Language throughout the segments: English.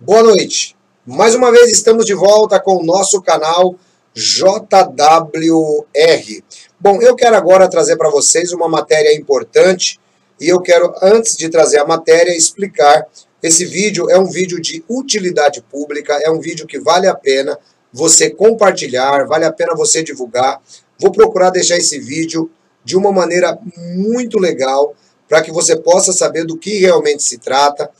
Boa noite. Mais uma vez estamos de volta com o nosso canal JWR. Bom, eu quero agora trazer para vocês uma matéria importante e eu quero, antes de trazer a matéria, explicar. Esse vídeo é um vídeo de utilidade pública, é um vídeo que vale a pena você compartilhar, vale a pena você divulgar. Vou procurar deixar esse vídeo de uma maneira muito legal para que você possa saber do que realmente se trata.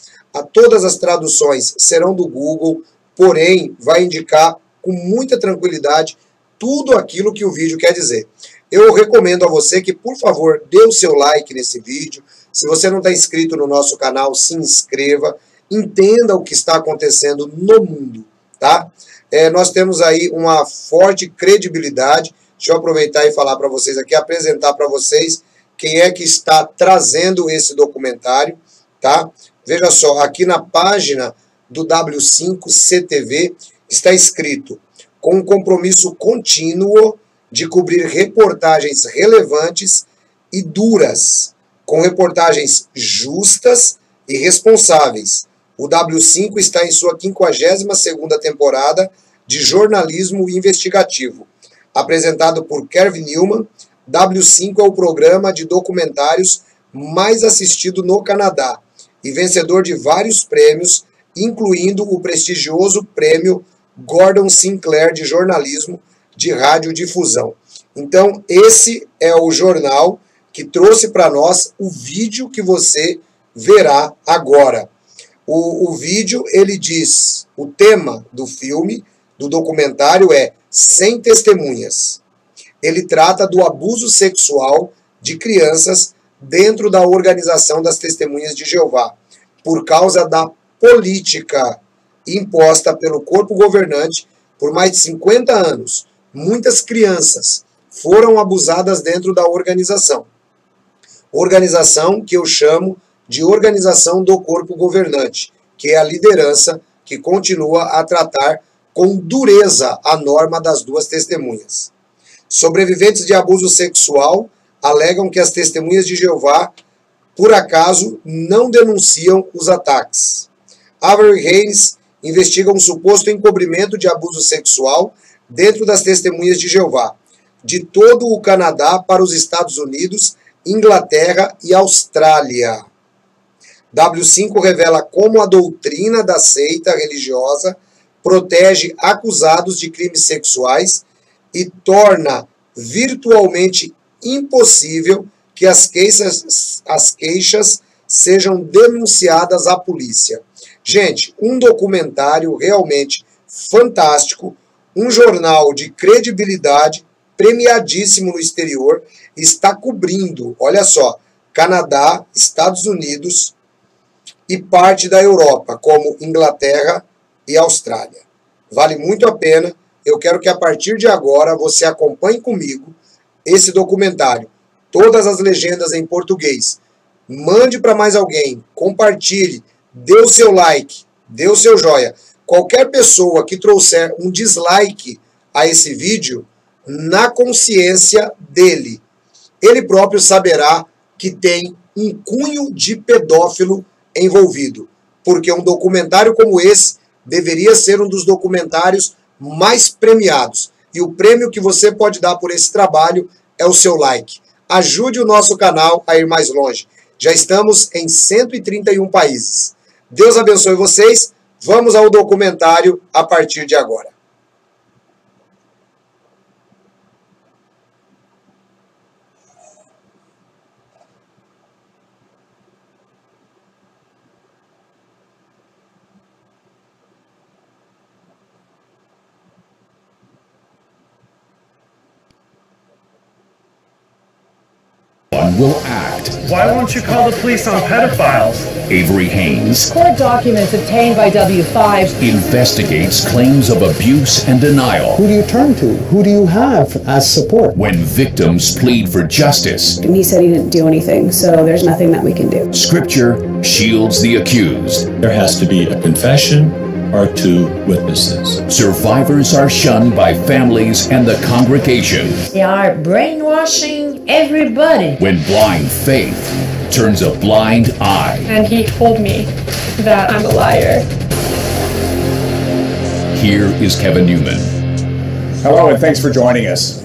Todas as traduções serão do Google, porém vai indicar com muita tranquilidade tudo aquilo que o vídeo quer dizer. Eu recomendo a você que, por favor, dê o seu like nesse vídeo. Se você não está inscrito no nosso canal, se inscreva. Entenda o que está acontecendo no mundo, tá? Nós temos aí uma forte credibilidade. Deixa eu aproveitar e falar para vocês aqui, apresentar para vocês quem é que está trazendo esse documentário, tá? Veja só, aqui na página do W5CTV está escrito: com um compromisso contínuo de cobrir reportagens relevantes e duras, com reportagens justas e responsáveis. O W5 está em sua 52ª temporada de jornalismo investigativo. Apresentado por Kevin Newman, W5 é o programa de documentários mais assistido no Canadá e vencedor de vários prêmios, incluindo o prestigioso prêmio Gordon Sinclair de jornalismo de radiodifusão. Então, esse é o jornal que trouxe para nós o vídeo que você verá agora. O vídeo, ele diz, o tema do filme, do documentário é Sem Testemunhas. Ele trata do abuso sexual de crianças dentro da organização das Testemunhas de Jeová, por causa da política imposta pelo corpo governante por mais de 50 anos. Muitas crianças foram abusadas dentro da organização. Organização que eu chamo de organização do corpo governante, que é a liderança que continua a tratar com dureza a norma das duas testemunhas. Sobreviventes de abuso sexual alegam que as Testemunhas de Jeová, por acaso, não denunciam os ataques. Avery Haynes investiga um suposto encobrimento de abuso sexual dentro das Testemunhas de Jeová, de todo o Canadá para os Estados Unidos, Inglaterra e Austrália. W5 revela como a doutrina da seita religiosa protege acusados de crimes sexuais e torna virtualmente impossível que as queixas sejam denunciadas à polícia. Gente, um documentário realmente fantástico, um jornal de credibilidade, premiadíssimo no exterior, está cobrindo, olha só, Canadá, Estados Unidos e parte da Europa, como Inglaterra e Austrália. Vale muito a pena. Eu quero que a partir de agora você acompanhe comigo esse documentário. Todas as legendas em português. Mande para mais alguém, compartilhe, dê o seu like, dê o seu joia. Qualquer pessoa que trouxer um dislike a esse vídeo, na consciência dele, ele próprio saberá que tem um cunho de pedófilo envolvido. Porque um documentário como esse deveria ser um dos documentários mais premiados. E o prêmio que você pode dar por esse trabalho é o seu like. Ajude o nosso canal a ir mais longe. Já estamos em 131 países. Deus abençoe vocês. Vamos ao documentário a partir de agora. Will act. Why won't you call the police on pedophiles? Avery Haynes Court documents obtained by W5 investigates claims of abuse and denial. Who do you turn to? Who do you have as support? When victims plead for justice, And he said he didn't do anything, so there's nothing that we can do. Scripture shields the accused. There has to be a confession or two witnesses. Survivors are shunned by families and the congregation. They are brainwashing everybody. When blind faith turns a blind eye. And he told me that I'm a liar. here is Kevin Newman. Hello, and thanks for joining us.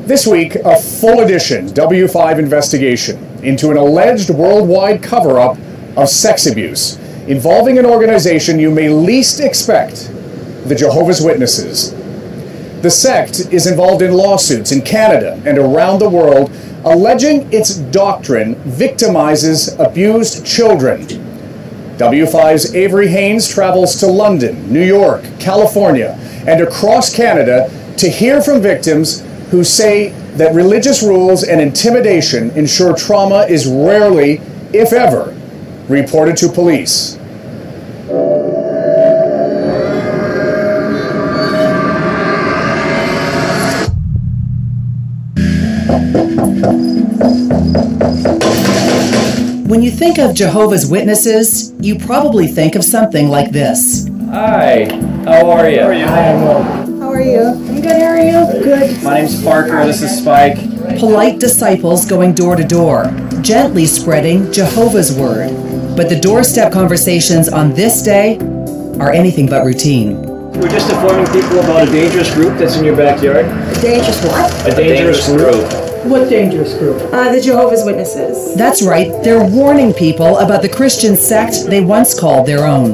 This week, a full edition W5 investigation into an alleged worldwide cover-up of sex abuse involving an organization you may least expect, the Jehovah's Witnesses. The sect is involved in lawsuits in Canada and around the world, alleging its doctrine victimizes abused children. W5's Avery Haynes travels to London, New York, California, and across Canada to hear from victims who say that religious rules and intimidation ensure trauma is rarely, if ever, reported to police. When you think of Jehovah's Witnesses, you probably think of something like this. Hi, how are you? How are you? I'm good, how are you? Good. My name's Parker, this is Spike. Polite disciples going door to door, gently spreading Jehovah's word. But the doorstep conversations on this day are anything but routine. We're just informing people about a dangerous group that's in your backyard. A dangerous what? A dangerous group. What dangerous group? The Jehovah's Witnesses. That's right, they're warning people about the Christian sect they once called their own.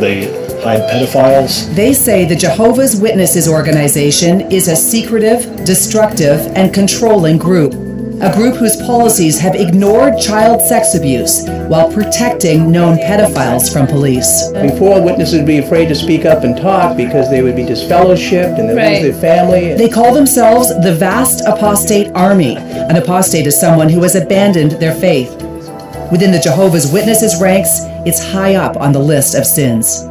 They hide pedophiles. They say the Jehovah's Witnesses organization is a secretive, destructive, and controlling group. A group whose policies have ignored child sex abuse while protecting known pedophiles from police. Before, witnesses would be afraid to speak up and talk because they would be disfellowshipped and they'd lose their family. They call themselves the Vast Apostate Army. An apostate is someone who has abandoned their faith. Within the Jehovah's Witnesses ranks, it's high up on the list of sins.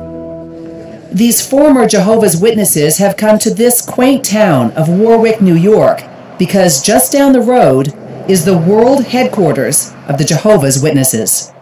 These former Jehovah's Witnesses have come to this quaint town of Warwick, New York, because just down the road is the world headquarters of the Jehovah's Witnesses.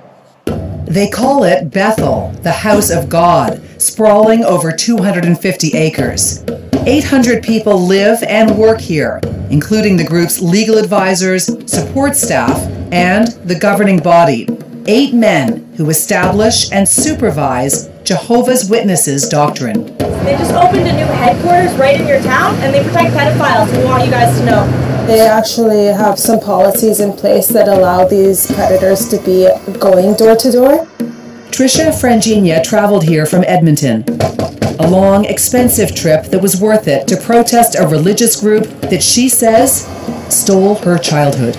They call it Bethel, the house of God, sprawling over 250 acres. 800 people live and work here, including the group's legal advisors, support staff, and the governing body. 8 men who establish and supervise Jehovah's Witnesses doctrine. They just opened a new headquarters right in your town, and they protect pedophiles. We want you guys to know. They actually have some policies in place that allow these predators to be going door to door. Tricia Frangina traveled here from Edmonton. A long, expensive trip that was worth it to protest a religious group that she says stole her childhood.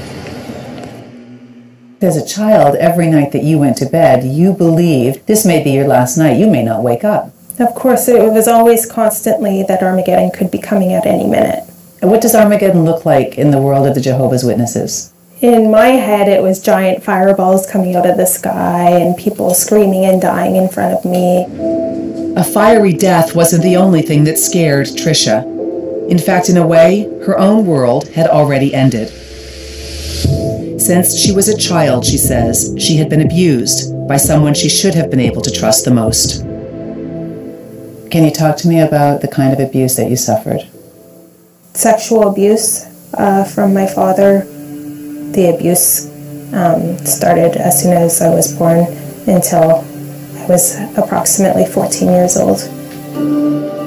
As a child, every night that you went to bed, you believed this may be your last night. You may not wake up. Of course, it was always constantly that Armageddon could be coming at any minute. And what does Armageddon look like in the world of the Jehovah's Witnesses? In my head, it was giant fireballs coming out of the sky and people screaming and dying in front of me. A fiery death wasn't the only thing that scared Tricia. In fact, in a way, her own world had already ended. Since she was a child, she says, she had been abused by someone she should have been able to trust the most. Can you talk to me about the kind of abuse that you suffered? Sexual abuse from my father. The abuse started as soon as I was born until I was approximately 14 years old.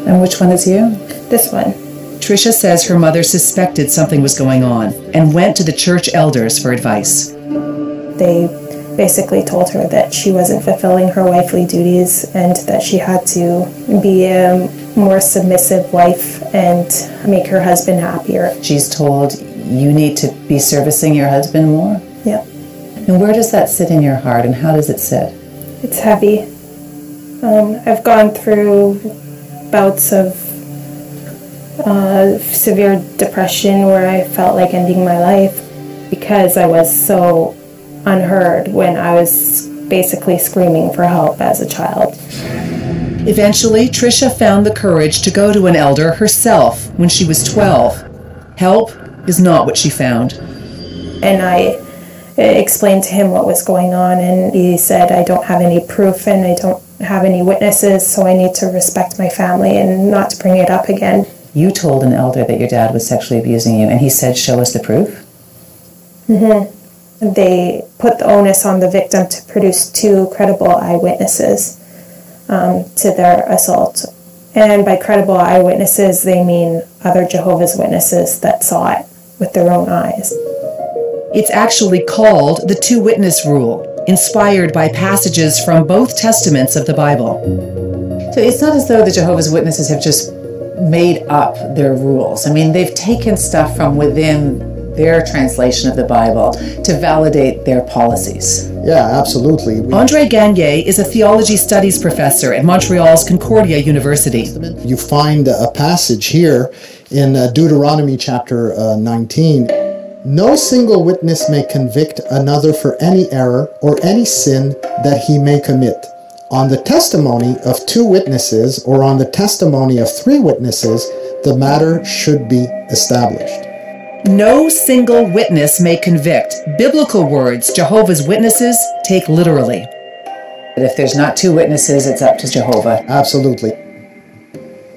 And which one is you? This one. Tricia says her mother suspected something was going on and went to the church elders for advice. They basically told her that she wasn't fulfilling her wifely duties and that she had to be a more submissive wife and make her husband happier. She's told you need to be servicing your husband more? Yeah. And where does that sit in your heart and how does it sit? It's heavy. I've gone through bouts of severe depression where I felt like ending my life because I was so unheard when I was basically screaming for help as a child. Eventually, Tricia found the courage to go to an elder herself when she was 12. Help is not what she found. And I explained to him what was going on, and he said, I don't have any proof and I don't have any witnesses, so I need to respect my family and not to bring it up again. You told an elder that your dad was sexually abusing you, and he said, show us the proof? Mm-hmm. They put the onus on the victim to produce 2 credible eyewitnesses to their assault. And by credible eyewitnesses, they mean other Jehovah's Witnesses that saw it with their own eyes. It's actually called the two-witness rule, inspired by passages from both testaments of the Bible. So it's not as though the Jehovah's Witnesses have just made up their rules. I mean, they've taken stuff from within their translation of the Bible to validate their policies. Yeah, absolutely. André Gagné is a theology studies professor at Montreal's Concordia University. You find a passage here in Deuteronomy chapter 19. No single witness may convict another for any error or any sin that he may commit. On the testimony of two witnesses or on the testimony of three witnesses, the matter should be established. No single witness may convict. Biblical words Jehovah's Witnesses take literally. If there's not two witnesses, it's up to Jehovah. Absolutely.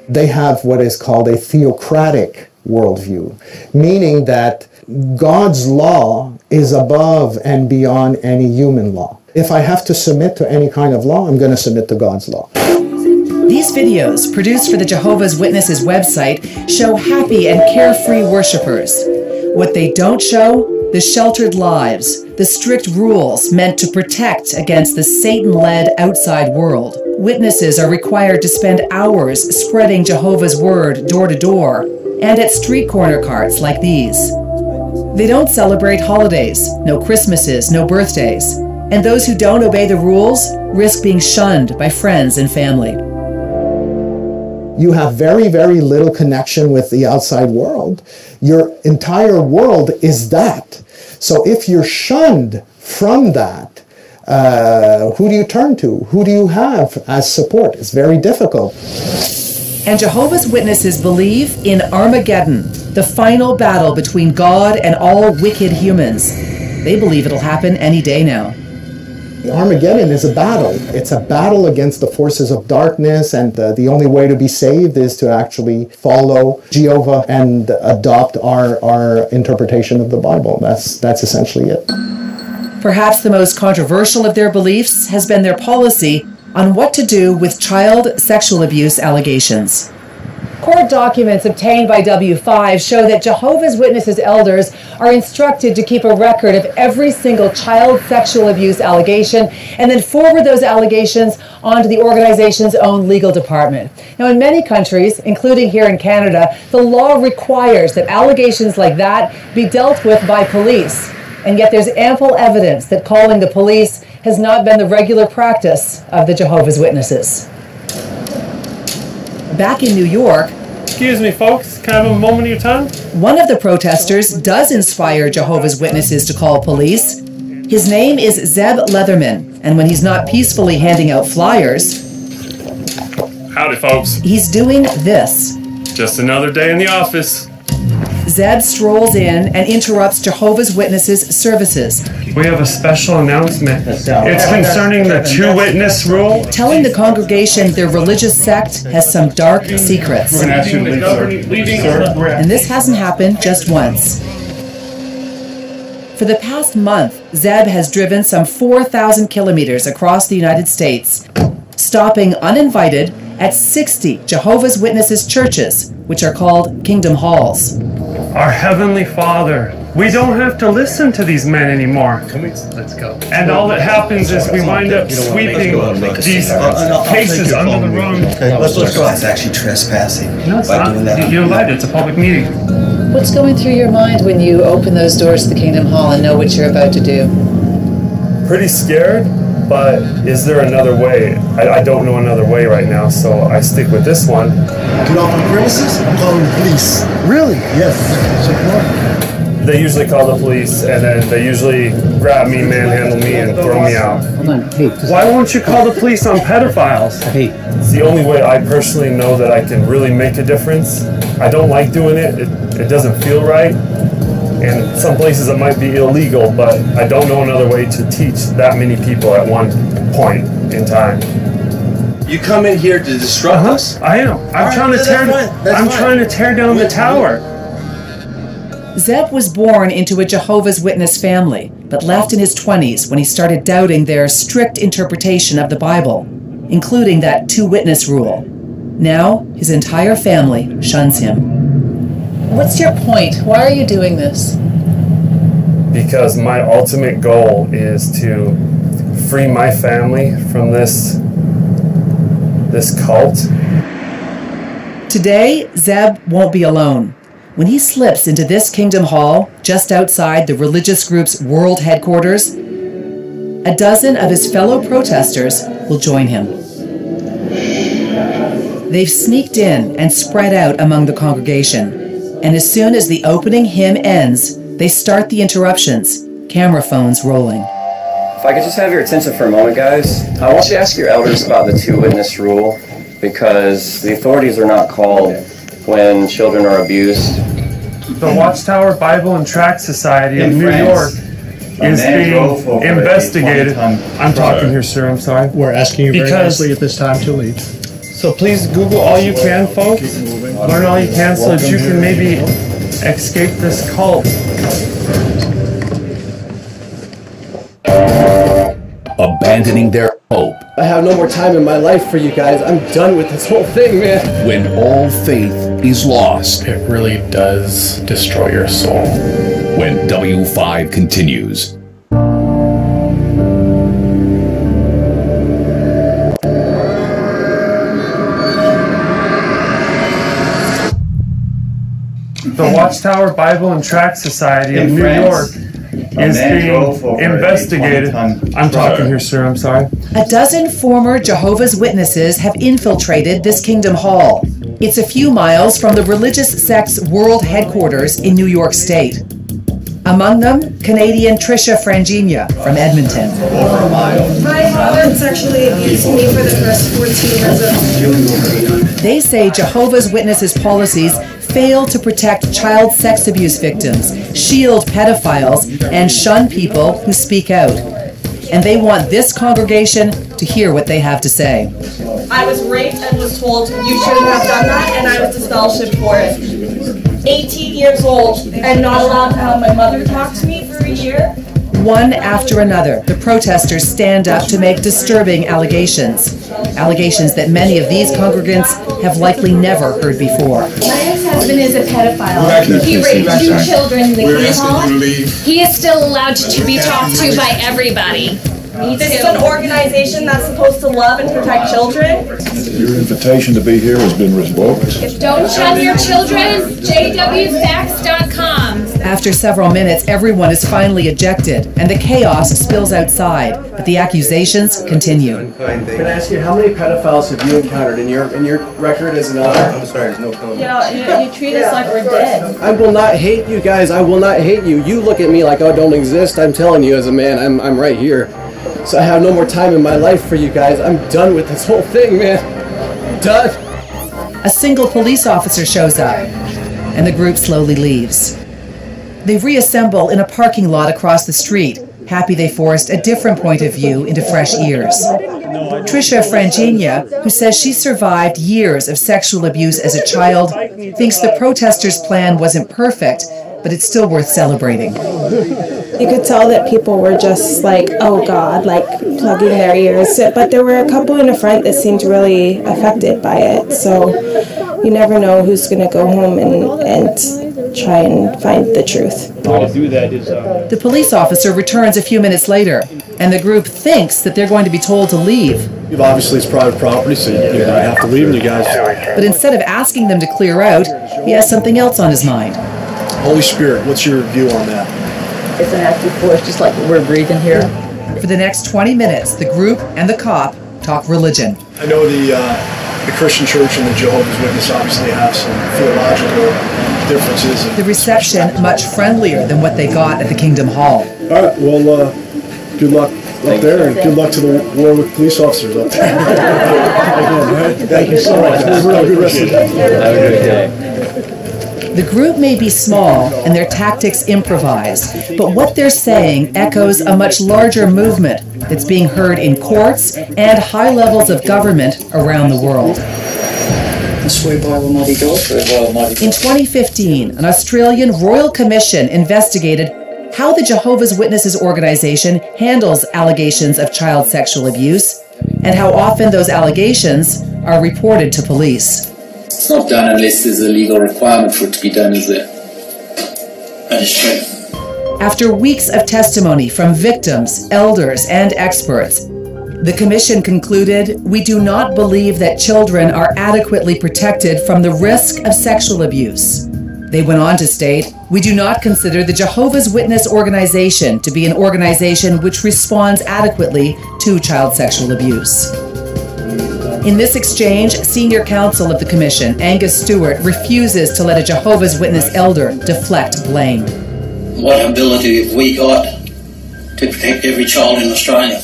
They have what is called a theocratic worldview, meaning that God's law is above and beyond any human law. If I have to submit to any kind of law, I'm going to submit to God's law. These videos, produced for the Jehovah's Witnesses website, show happy and carefree worshipers. What they don't show, the sheltered lives, the strict rules meant to protect against the Satan-led outside world. Witnesses are required to spend hours spreading Jehovah's word door to door and at street corner carts like these. They don't celebrate holidays, no Christmases, no birthdays. And those who don't obey the rules risk being shunned by friends and family. You have very, very little connection with the outside world. Your entire world is that. So if you're shunned from that, who do you turn to? Who do you have as support? It's very difficult. And Jehovah's Witnesses believe in Armageddon, the final battle between God and all wicked humans. They believe it'll happen any day now. Armageddon is a battle. It's a battle against the forces of darkness, and the only way to be saved is to actually follow Jehovah and adopt our interpretation of the Bible. That's essentially it. Perhaps the most controversial of their beliefs has been their policy on what to do with child sexual abuse allegations. Court documents obtained by W5 show that Jehovah's Witnesses elders are instructed to keep a record of every single child sexual abuse allegation and then forward those allegations onto the organization's own legal department. Now, in many countries, including here in Canada, the law requires that allegations like that be dealt with by police. And yet there's ample evidence that calling the police has not been the regular practice of the Jehovah's Witnesses. Back in New York, excuse me, folks, can I have a moment of your time? One of the protesters does inspire Jehovah's Witnesses to call police. His name is Zeb Leatherman, and when he's not peacefully handing out flyers, Howdy, folks. He's doing this. Just another day in the office. Zeb strolls in and interrupts Jehovah's Witnesses services. We have a special announcement. It's concerning the two-witness rule. Telling the congregation their religious sect has some dark secrets. We're going to ask you to leave, sir. And this hasn't happened just once. For the past month, Zeb has driven some 4,000 kilometers across the United States, stopping uninvited at 60 Jehovah's Witnesses churches, which are called Kingdom Halls. Our Heavenly Father, we don't have to listen to these men anymore. Let's go. And all that happens is we wind up sweeping these cases under the rug. Let's go. That's actually trespassing. No, it's not. You're invited. It's a public meeting. What's going through your mind when you open those doors to the Kingdom Hall and know what you're about to do? Pretty scared, but is there another way? I don't know another way right now, so I stick with this one. Get off my premises, I'm calling the police. Really? Yes. They usually call the police, and then they usually grab me, manhandle me, and throw me out. Hold on. Hey, why won't you call the police on pedophiles? Hey. It's the only way I personally know that I can really make a difference. I don't like doing it. It doesn't feel right. And some places it might be illegal, but I don't know another way to teach that many people at one point in time. You come in here to disrupt us? I am. I'm trying to tear down the tower. Zeb was born into a Jehovah's Witness family, but left in his 20s when he started doubting their strict interpretation of the Bible, including that two-witness rule. Now, his entire family shuns him. What's your point? Why are you doing this? Because my ultimate goal is to free my family from this cult. Today, Zeb won't be alone. When he slips into this Kingdom Hall, just outside the religious group's world headquarters, a dozen of his fellow protesters will join him. They've sneaked in and spread out among the congregation, and as soon as the opening hymn ends, they start the interruptions, camera phones rolling. If I could just have your attention for a moment, guys. I want you to ask your elders about the two-witness rule, because the authorities are not called when children are abused. The Watchtower Bible and Tract Society in New York is being investigated. I'm talking here, sir, I'm sorry. We're asking you very nicely at this time to leave. So please Google all you can, folks. Learn all you can so that you can maybe escape this cult. Abandoning their hope. I have no more time in my life for you guys. I'm done with this whole thing, man. When all faith is lost. It really does destroy your soul. When W5 continues. The Watchtower Bible and Tract Society in New York is being investigated. I'm talking here, sir, I'm sorry. A dozen former Jehovah's Witnesses have infiltrated this Kingdom Hall. It's a few miles from the religious sect's world headquarters in New York State. Among them, Canadian Tricia Frangina from Edmonton. My father sexually abused me for the first 14 years of... They say Jehovah's Witnesses policies fail to protect child sex abuse victims, shield pedophiles, and shun people who speak out. And they want this congregation to hear what they have to say. I was raped and was told you shouldn't have done that, and I was disfellowshipped for it. 18 years old and not allowed to have my mother talk to me for a year. One after another, the protesters stand up to make disturbing allegations. Allegations that many of these congregants have likely never heard before. My ex-husband is a pedophile. He raped 2 children in the Kingdom Hall. He is still allowed to be talked to by everybody. This is an organization that's supposed to love and protect children. Your invitation to be here has been revoked. Don't shun your children. jwfacts.com. After several minutes, everyone is finally ejected, and the chaos spills outside, but the accusations continue. Can I ask you, how many pedophiles have you encountered in your record as an elder? I'm sorry, there's no comment. You treat us like we're dead. I will not hate you guys. I will not hate you. You look at me like I don't exist. I'm telling you as a man, I'm right here. So I have no more time in my life for you guys. I'm done with this whole thing, man. I'm done. A single police officer shows up, and the group slowly leaves. They reassemble in a parking lot across the street, happy they forced a different point of view into fresh ears. Tricia Frangina, who says she survived years of sexual abuse as a child, thinks the protesters' plan wasn't perfect, but it's still worth celebrating. You could tell that people were just like, oh God, like plugging their ears. But there were a couple in the front that seemed really affected by it. So you never know who's going to go home and try and find the truth. The police officer returns a few minutes later, and the group thinks that they're going to be told to leave. Obviously, it's private property, so you have to leave, you guys. But instead of asking them to clear out, he has something else on his mind. Holy Spirit, what's your view on that? It's an active force, just like we're breathing here. For the next 20 minutes, the group and the cop talk religion. I know the Christian Church and the Jehovah's Witness obviously have some theological differences. The reception much friendlier than what they got at the Kingdom Hall. All right, well, good luck up there, and good luck to the war with police officers up there. Thank you so much. Have a good rest of the day. Have a good day. The group may be small and their tactics improvised, but what they're saying echoes a much larger movement that's being heard in courts and high levels of government around the world. In 2015, an Australian Royal Commission investigated how the Jehovah's Witnesses organization handles allegations of child sexual abuse and how often those allegations are reported to police. It's not done unless there's a legal requirement for it to be done, is there? That is true. After weeks of testimony from victims, elders, and experts, the Commission concluded, "We do not believe that children are adequately protected from the risk of sexual abuse." They went on to state, "We do not consider the Jehovah's Witness organization to be an organization which responds adequately to child sexual abuse." In this exchange, Senior Counsel of the Commission, Angus Stewart, refuses to let a Jehovah's Witness elder deflect blame. What ability have we got to protect every child in Australia?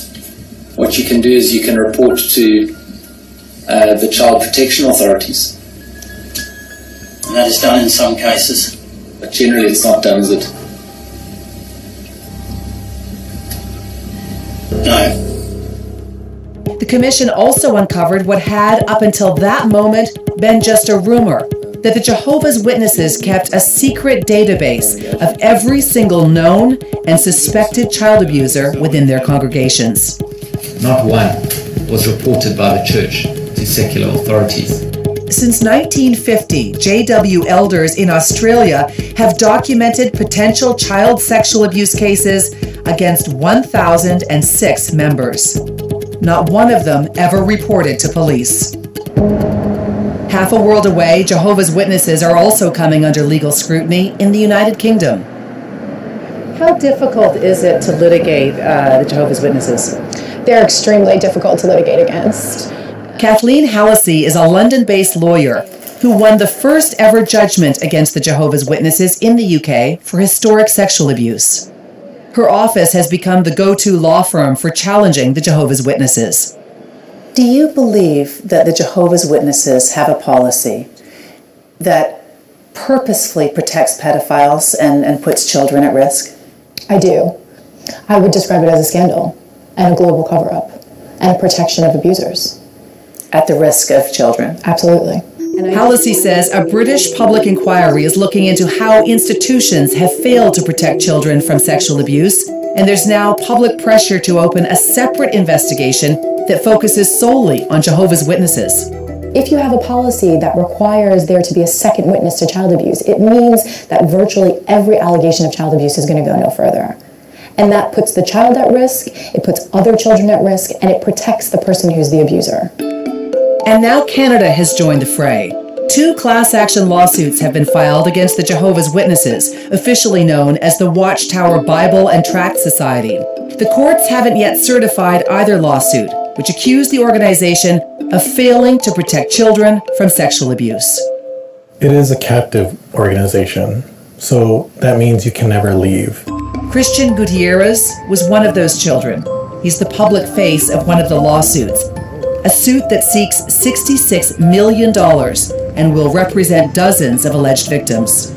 What you can do is you can report to the child protection authorities. And that is done in some cases. But generally it's not done, is it? No. The Commission also uncovered what had, up until that moment, been just a rumor, that the Jehovah's Witnesses kept a secret database of every single known and suspected child abuser within their congregations. Not one was reported by the church to secular authorities. Since 1950, JW elders in Australia have documented potential child sexual abuse cases against 1,006 members. Not one of them ever reported to police. Half a world away, Jehovah's Witnesses are also coming under legal scrutiny in the United Kingdom. How difficult is it to litigate the Jehovah's Witnesses? They're extremely difficult to litigate against. Kathleen Hallisey is a London-based lawyer who won the first ever judgment against the Jehovah's Witnesses in the UK for historic sexual abuse. Her office has become the go-to law firm for challenging the Jehovah's Witnesses. Do you believe that the Jehovah's Witnesses have a policy that purposefully protects pedophiles and puts children at risk? I do. I would describe it as a scandal and a global cover-up and a protection of abusers. At the risk of children? Absolutely. Hallisey says a British public inquiry is looking into how institutions have failed to protect children from sexual abuse, and there's now public pressure to open a separate investigation that focuses solely on Jehovah's Witnesses. If you have a policy that requires there to be a second witness to child abuse, it means that virtually every allegation of child abuse is going to go no further. And that puts the child at risk, it puts other children at risk, and it protects the person who's the abuser. And now Canada has joined the fray. 2 class action lawsuits have been filed against the Jehovah's Witnesses, officially known as the Watchtower Bible and Tract Society. The courts haven't yet certified either lawsuit, which accuse the organization of failing to protect children from sexual abuse. It is a captive organization, so that means you can never leave. Christian Gutierrez was one of those children. He's the public face of one of the lawsuits, a suit that seeks $66 million and will represent dozens of alleged victims.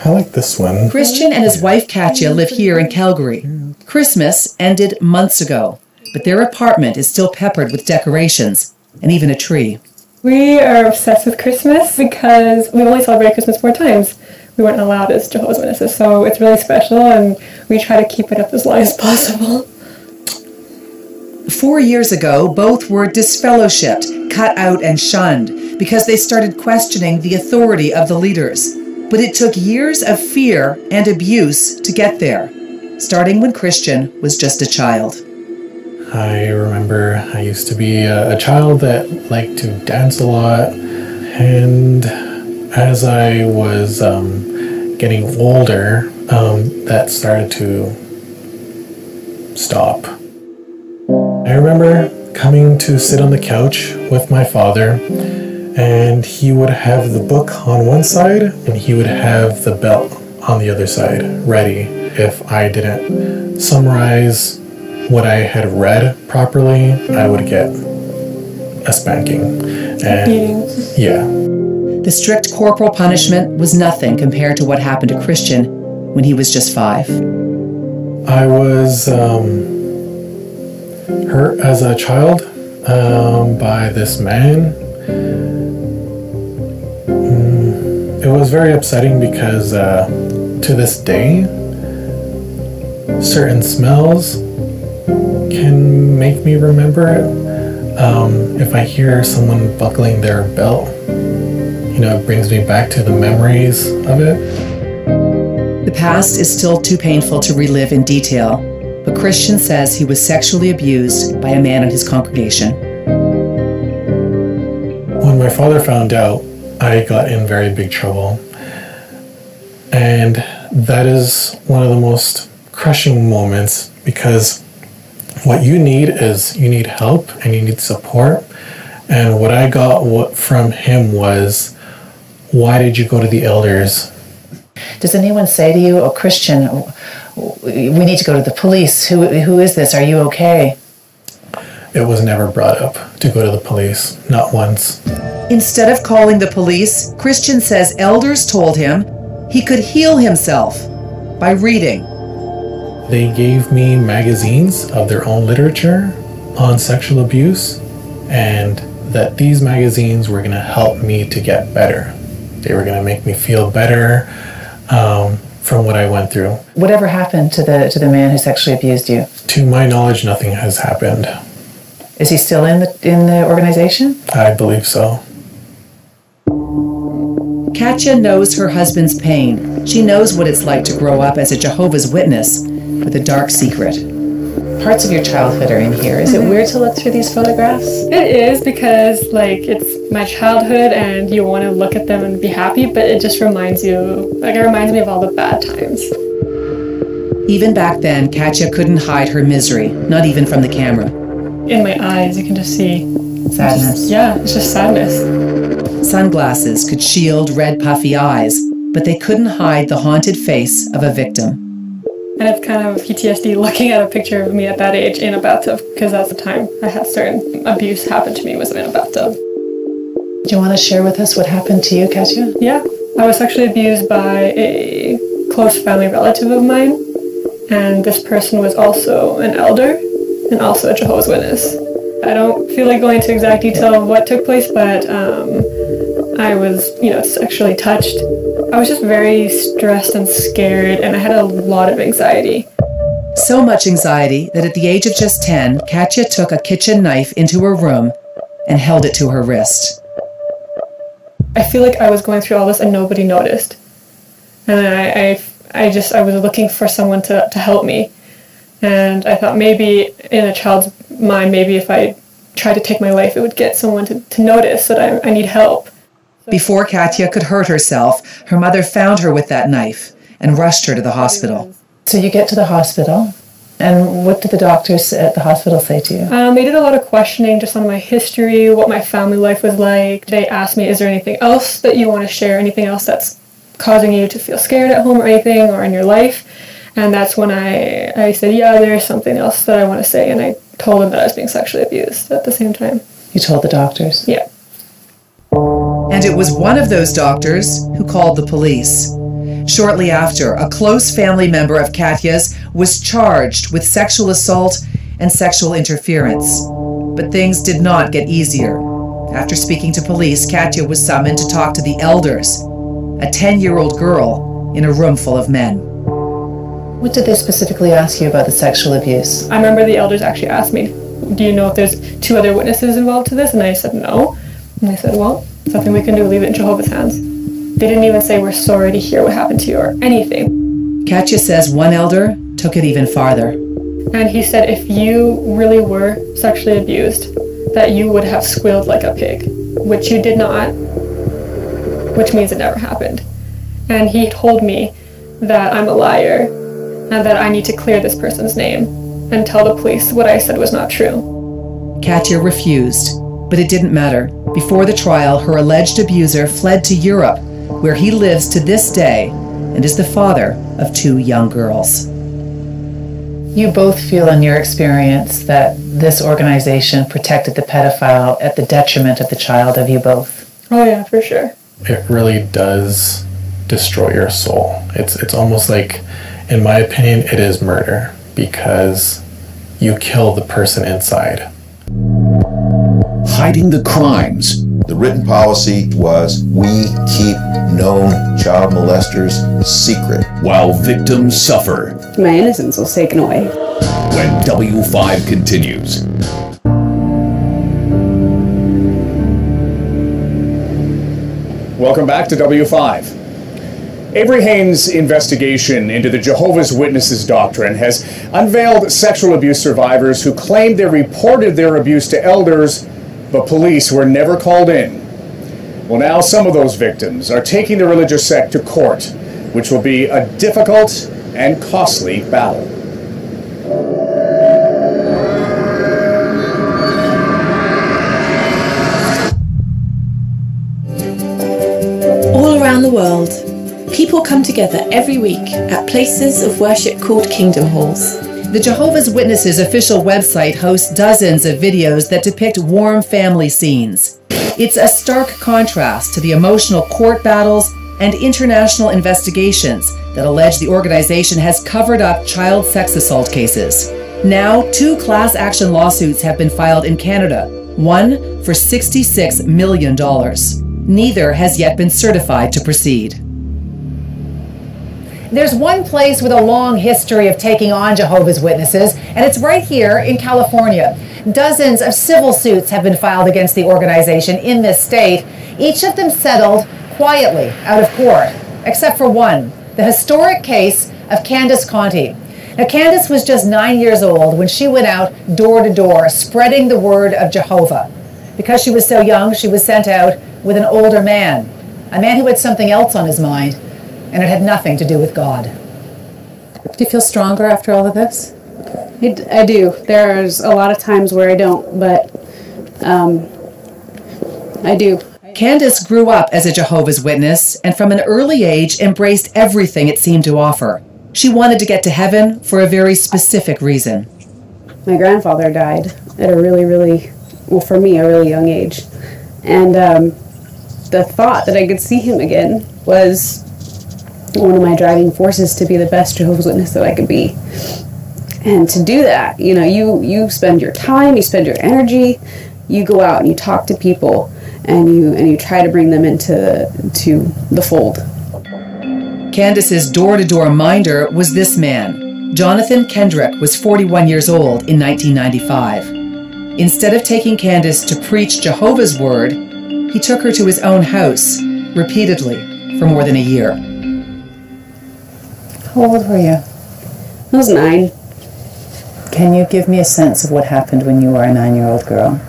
I like this one. Christian and his wife Katya live here in Calgary. Christmas ended months ago, but their apartment is still peppered with decorations and even a tree. We are obsessed with Christmas because we only celebrate Christmas 4 times. We weren't allowed as Jehovah's Witnesses, so it's really special and we try to keep it up as long as possible. 4 years ago, both were disfellowshipped, cut out and shunned because they started questioning the authority of the leaders. But it took years of fear and abuse to get there, starting when Christian was just a child. I remember I used to be a child that liked to dance a lot, and as I was getting older, that started to stop. I remember coming to sit on the couch with my father, and he would have the book on one side and he would have the belt on the other side ready if I didn't summarize what I had read properly. I would get a spanking. And yeah. The strict corporal punishment was nothing compared to what happened to Christian when he was just 5. I was hurt as a child by this man. It was very upsetting because to this day, certain smells can make me remember it. If I hear someone buckling their belt, it brings me back to the memories of it. The past is still too painful to relive in detail, but Christian says he was sexually abused by a man in his congregation. When my father found out, I got in very big trouble. And that is one of the most crushing moments, because what you need is you need help and you need support. And what I got from him was, why did you go to the elders? Does anyone say to you, "Oh, Christian, we need to go to the police. Who is this? Are you okay?" It was never brought up to go to the police, not once. Instead of calling the police, Christian says elders told him he could heal himself by reading. They gave me magazines of their own literature on sexual abuse, and that these magazines were going to help me to get better. They were going to make me feel better from what I went through. Whatever happened to the man who sexually abused you? To my knowledge, nothing has happened. Is he still in the organization? I believe so. Katya knows her husband's pain. She knows what it's like to grow up as a Jehovah's Witness with a dark secret. Parts of your childhood are in here. Is it weird to look through these photographs? It is, because it's my childhood and you want to look at them and be happy, but it just reminds me of all the bad times. Even back then, Katya couldn't hide her misery, not even from the camera. In my eyes, you can just see sadness. It's just sadness. Sunglasses could shield red puffy eyes, but they couldn't hide the haunted face of a victim. And it's kind of PTSD looking at a picture of me at that age in a bathtub, because that's the time I had certain abuse happen to me was in a bathtub. Do you want to share with us what happened to you, Katya? Yeah, I was sexually abused by a close family relative of mine, and this person was also an elder and also a Jehovah's Witness. I don't feel like going into exact detail of what took place, but I was, sexually touched. I was just very stressed and scared, and I had a lot of anxiety. So much anxiety that at the age of just 10, Katya took a kitchen knife into her room and held it to her wrist. I feel like I was going through all this and nobody noticed. And I was looking for someone to help me. And I thought maybe in a child's mind, maybe if I tried to take my life, it would get someone to notice that I need help. Before Katya could hurt herself, her mother found her with that knife and rushed her to the hospital. So you get to the hospital, and what did the doctors at the hospital say to you? They did a lot of questioning just on my history, what my family life was like. They asked me, is there anything else that you want to share, anything else that's causing you to feel scared at home or anything, or in your life? And that's when I said, yeah, there's something else that I want to say, and I told them that I was being sexually abused at the same time. You told the doctors? Yeah. And it was one of those doctors who called the police. Shortly after, a close family member of Katya's was charged with sexual assault and sexual interference. But things did not get easier. After speaking to police, Katya was summoned to talk to the elders, a 10-year-old girl in a room full of men. What did they specifically ask you about the sexual abuse? I remember the elders actually asked me, do you know if there's 2 other witnesses involved to this? And I said no. And they said, well, something we can do, leave it in Jehovah's hands. They didn't even say, we're sorry to hear what happened to you or anything. Katya says one elder took it even farther. And he said if you really were sexually abused, that you would have squealed like a pig, which you did not, which means it never happened. And he told me that I'm a liar and that I need to clear this person's name and tell the police what I said was not true. Katya refused, but it didn't matter. Before the trial, her alleged abuser fled to Europe, where he lives to this day and is the father of 2 young girls. You both feel in your experience that this organization protected the pedophile at the detriment of the child of you both. Oh yeah, for sure. It really does destroy your soul. It's almost like, in my opinion, it is murder, because you kill the person inside. Hiding the crimes. The written policy was, we keep known child molesters secret, while victims suffer. My innocence was taken away. When W5 continues. Welcome back to W5. Avery Haynes' investigation into the Jehovah's Witnesses doctrine has unveiled sexual abuse survivors who claimed they reported their abuse to elders, but police were never called in. Well, now some of those victims are taking the religious sect to court, which will be a difficult and costly battle. All around the world, people come together every week at places of worship called Kingdom Halls. The Jehovah's Witnesses official website hosts dozens of videos that depict warm family scenes. It's a stark contrast to the emotional court battles and international investigations that allege the organization has covered up child sex assault cases. Now, 2 class action lawsuits have been filed in Canada, one for $66 million. Neither has yet been certified to proceed. There's one place with a long history of taking on Jehovah's Witnesses, and it's right here in California. Dozens of civil suits have been filed against the organization in this state, each of them settled quietly out of court, except for one, the historic case of Candace Conti. Now, Candace was just 9 years old when she went out door to door spreading the word of Jehovah. Because she was so young, she was sent out with an older man, a man who had something else on his mind, and it had nothing to do with God. Do you feel stronger after all of this? I do. There's a lot of times where I don't, but I do. Candace grew up as a Jehovah's Witness and from an early age embraced everything it seemed to offer. She wanted to get to heaven for a very specific reason. My grandfather died at a really, well, for me, a really young age. And the thought that I could see him again was one of my driving forces to be the best Jehovah's Witness that I could be. And to do that, you know, you spend your time, you spend your energy, you go out and you talk to people, and you try to bring them into the fold. Candace's door-to-door minder was this man. Jonathan Kendrick was 41 years old in 1995. Instead of taking Candace to preach Jehovah's word, he took her to his own house, repeatedly, for more than a year. How old were you? I was 9. Can you give me a sense of what happened when you were a 9-year-old girl?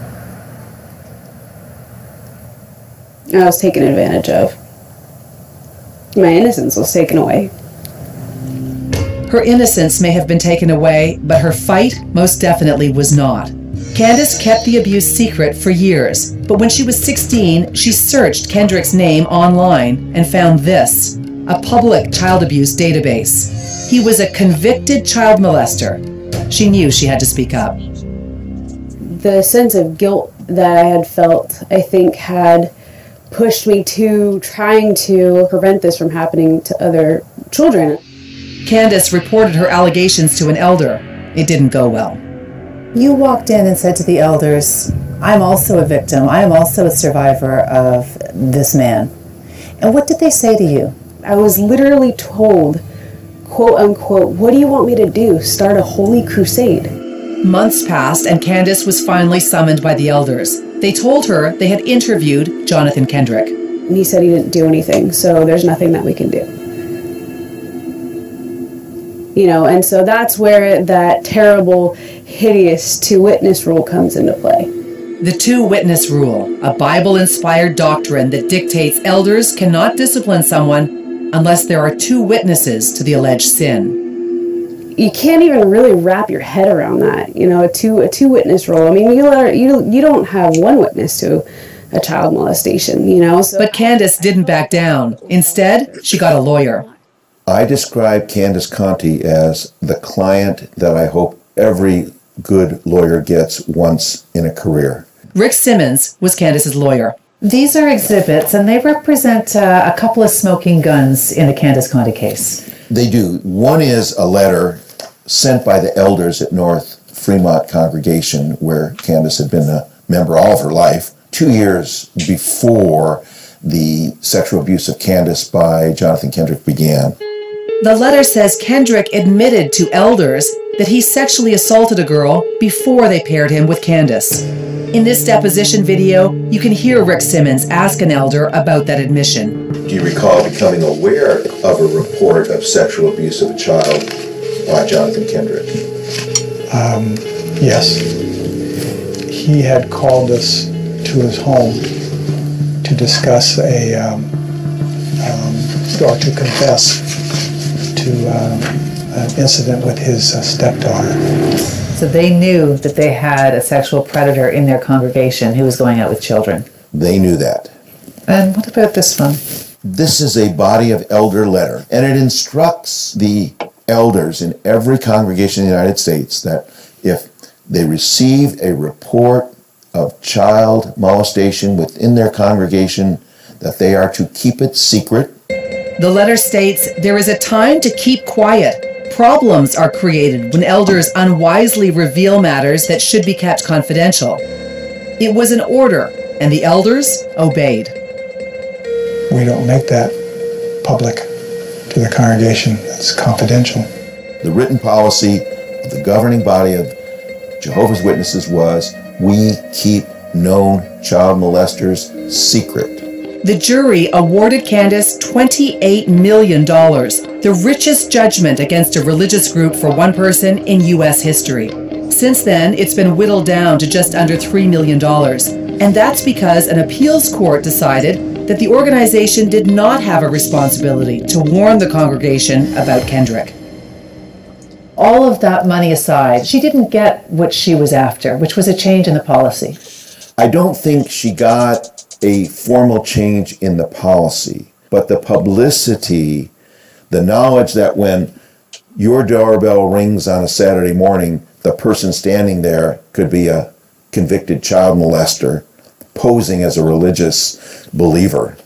I was taken advantage of. My innocence was taken away. Her innocence may have been taken away, but her fight most definitely was not. Candace kept the abuse secret for years, but when she was 16, she searched Kendrick's name online and found this, a public child abuse database. He was a convicted child molester. She knew she had to speak up. The sense of guilt that I had felt, I think, had pushed me to trying to prevent this from happening to other children. Candace reported her allegations to an elder. It didn't go well. You walked in and said to the elders, I'm also a victim. I am also a survivor of this man. And what did they say to you? I was literally told, quote unquote, what do you want me to do? Start a holy crusade? Months passed and Candace was finally summoned by the elders. They told her they had interviewed Jonathan Kendrick. And he said he didn't do anything, so there's nothing that we can do. You know, and so that's where that terrible, hideous two-witness rule comes into play. The two-witness rule, a Bible-inspired doctrine that dictates elders cannot discipline someone unless there are 2 witnesses to the alleged sin. You can't even really wrap your head around that, you know, a two-witness rule. I mean, you don't have one witness to a child molestation, you know. So. But Candace didn't back down. Instead, she got a lawyer. I describe Candace Conti as the client that I hope every good lawyer gets once in a career. Rick Simmons was Candace's lawyer. These are exhibits, and they represent a couple of smoking guns in the Candace Conti case. They do. One is a letter sent by the elders at North Fremont Congregation, where Candace had been a member all of her life, 2 years before the sexual abuse of Candace by Jonathan Kendrick began. The letter says Kendrick admitted to elders that he sexually assaulted a girl before they paired him with Candace. In this deposition video, you can hear Rick Simmons ask an elder about that admission. Do you recall becoming aware of a report of sexual abuse of a child by Jonathan Kendrick? Yes. He had called us to his home to discuss or to confess to an incident with his stepdaughter. So they knew that they had a sexual predator in their congregation who was going out with children. They knew that. And what about this one? This is a body of elder letter, and it instructs the elders in every congregation in the United States that if they receive a report of child molestation within their congregation, that they are to keep it secret. The letter states there is a time to keep quiet. Problems are created when elders unwisely reveal matters that should be kept confidential. It was an order, and the elders obeyed. We don't make that public to the congregation. It's confidential. The written policy of the governing body of Jehovah's Witnesses was, we keep known child molesters secret. The jury awarded Candace $28 million, the richest judgment against a religious group for one person in U.S. history. Since then, it's been whittled down to just under $3 million. And that's because an appeals court decided that the organization did not have a responsibility to warn the congregation about Kendrick. All of that money aside, she didn't get what she was after, which was a change in the policy. I don't think she got a formal change in the policy, but the publicity, the knowledge that when your doorbell rings on a Saturday morning, the person standing there could be a convicted child molester posing as a religious believer.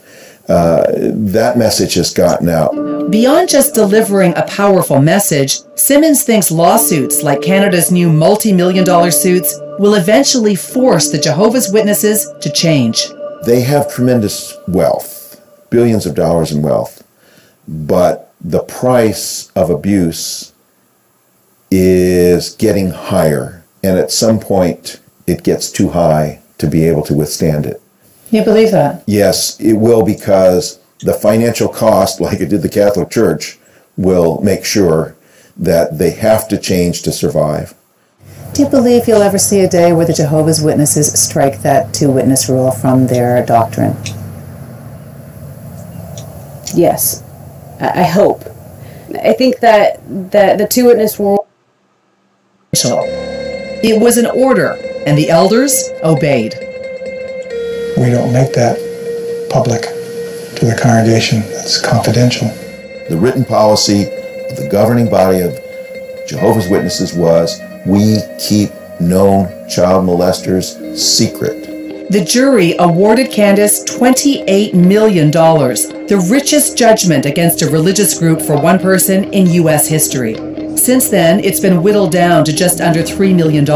That message has gotten out. Beyond just delivering a powerful message, Simmons thinks lawsuits like Canada's new multi-million-dollar suits will eventually force the Jehovah's Witnesses to change. They have tremendous wealth, billions of dollars in wealth, but the price of abuse is getting higher, and at some point it gets too high to be able to withstand it. You believe that? Yes, it will, because the financial cost, like it did the Catholic Church, will make sure that they have to change to survive. Do you believe you'll ever see a day where the Jehovah's Witnesses strike that two-witness rule from their doctrine? Yes, I hope. I think that the two-witness rule... It was an order, and the elders obeyed. We don't make that public to the congregation. It's confidential. The written policy of the governing body of Jehovah's Witnesses was, we keep known child molesters secret. The jury awarded Candace $28 million, the richest judgment against a religious group for one person in U.S. history. Since then, it's been whittled down to just under $3 million.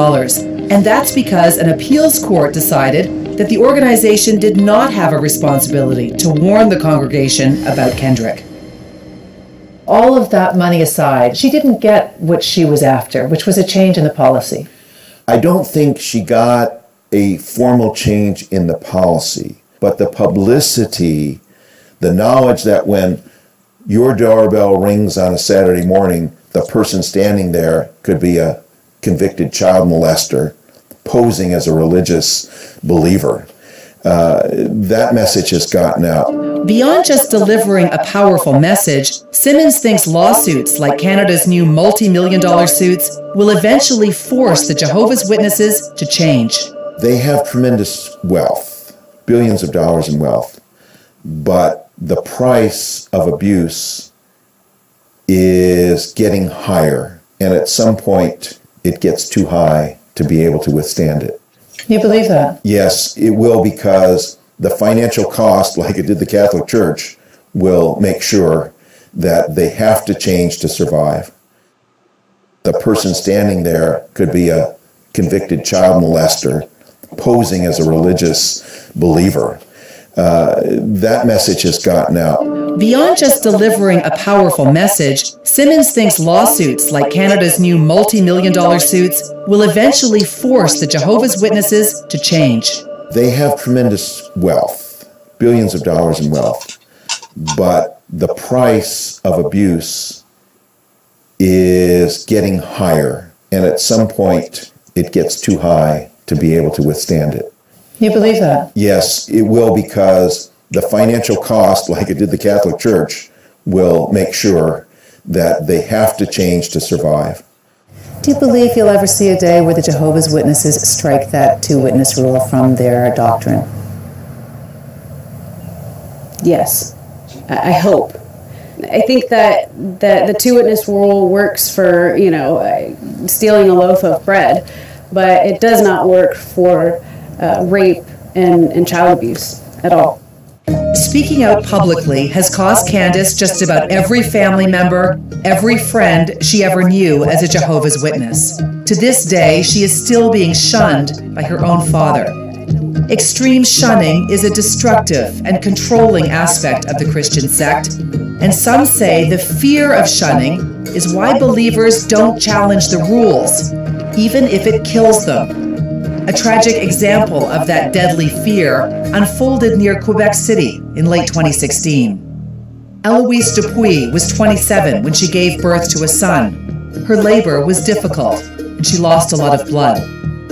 And that's because an appeals court decided that the organization did not have a responsibility to warn the congregation about Kendrick. All of that money aside, she didn't get what she was after, which was a change in the policy. I don't think she got a formal change in the policy, but the publicity, the knowledge that when your doorbell rings on a Saturday morning, the person standing there could be a convicted child molester posing as a religious believer. That message has gotten out. Beyond just delivering a powerful message, Simmons thinks lawsuits like Canada's new multi-million-dollar suits will eventually force the Jehovah's Witnesses to change. They have tremendous wealth, billions of dollars in wealth, but the price of abuse is getting higher, and at some point it gets too high to be able to withstand it. You believe that? Yes, it will, because the financial cost, like it did the Catholic Church, will make sure that they have to change to survive. The person standing there could be a convicted child molester posing as a religious believer. That message has gotten out. Beyond just delivering a powerful message, Simmons thinks lawsuits like Canada's new multi-million-dollar suits will eventually force the Jehovah's Witnesses to change. They have tremendous wealth, billions of dollars in wealth, but the price of abuse is getting higher, and at some point it gets too high to be able to withstand it. You believe that? Yes, it will, because the financial cost, like it did the Catholic Church, will make sure that they have to change to survive. Do you believe you'll ever see a day where the Jehovah's Witnesses strike that two-witness rule from their doctrine? Yes, I hope. I think that the two-witness rule works for, stealing a loaf of bread, but it does not work for rape and child abuse at all. Speaking out publicly has cost Candace just about every family member, every friend she ever knew as a Jehovah's Witness. To this day, she is still being shunned by her own father. Extreme shunning is a destructive and controlling aspect of the Christian sect, and some say the fear of shunning is why believers don't challenge the rules, even if it kills them. A tragic example of that deadly fear unfolded near Quebec City in late 2016. Eloise Dupuis was 27 when she gave birth to a son. Her labor was difficult, and she lost a lot of blood.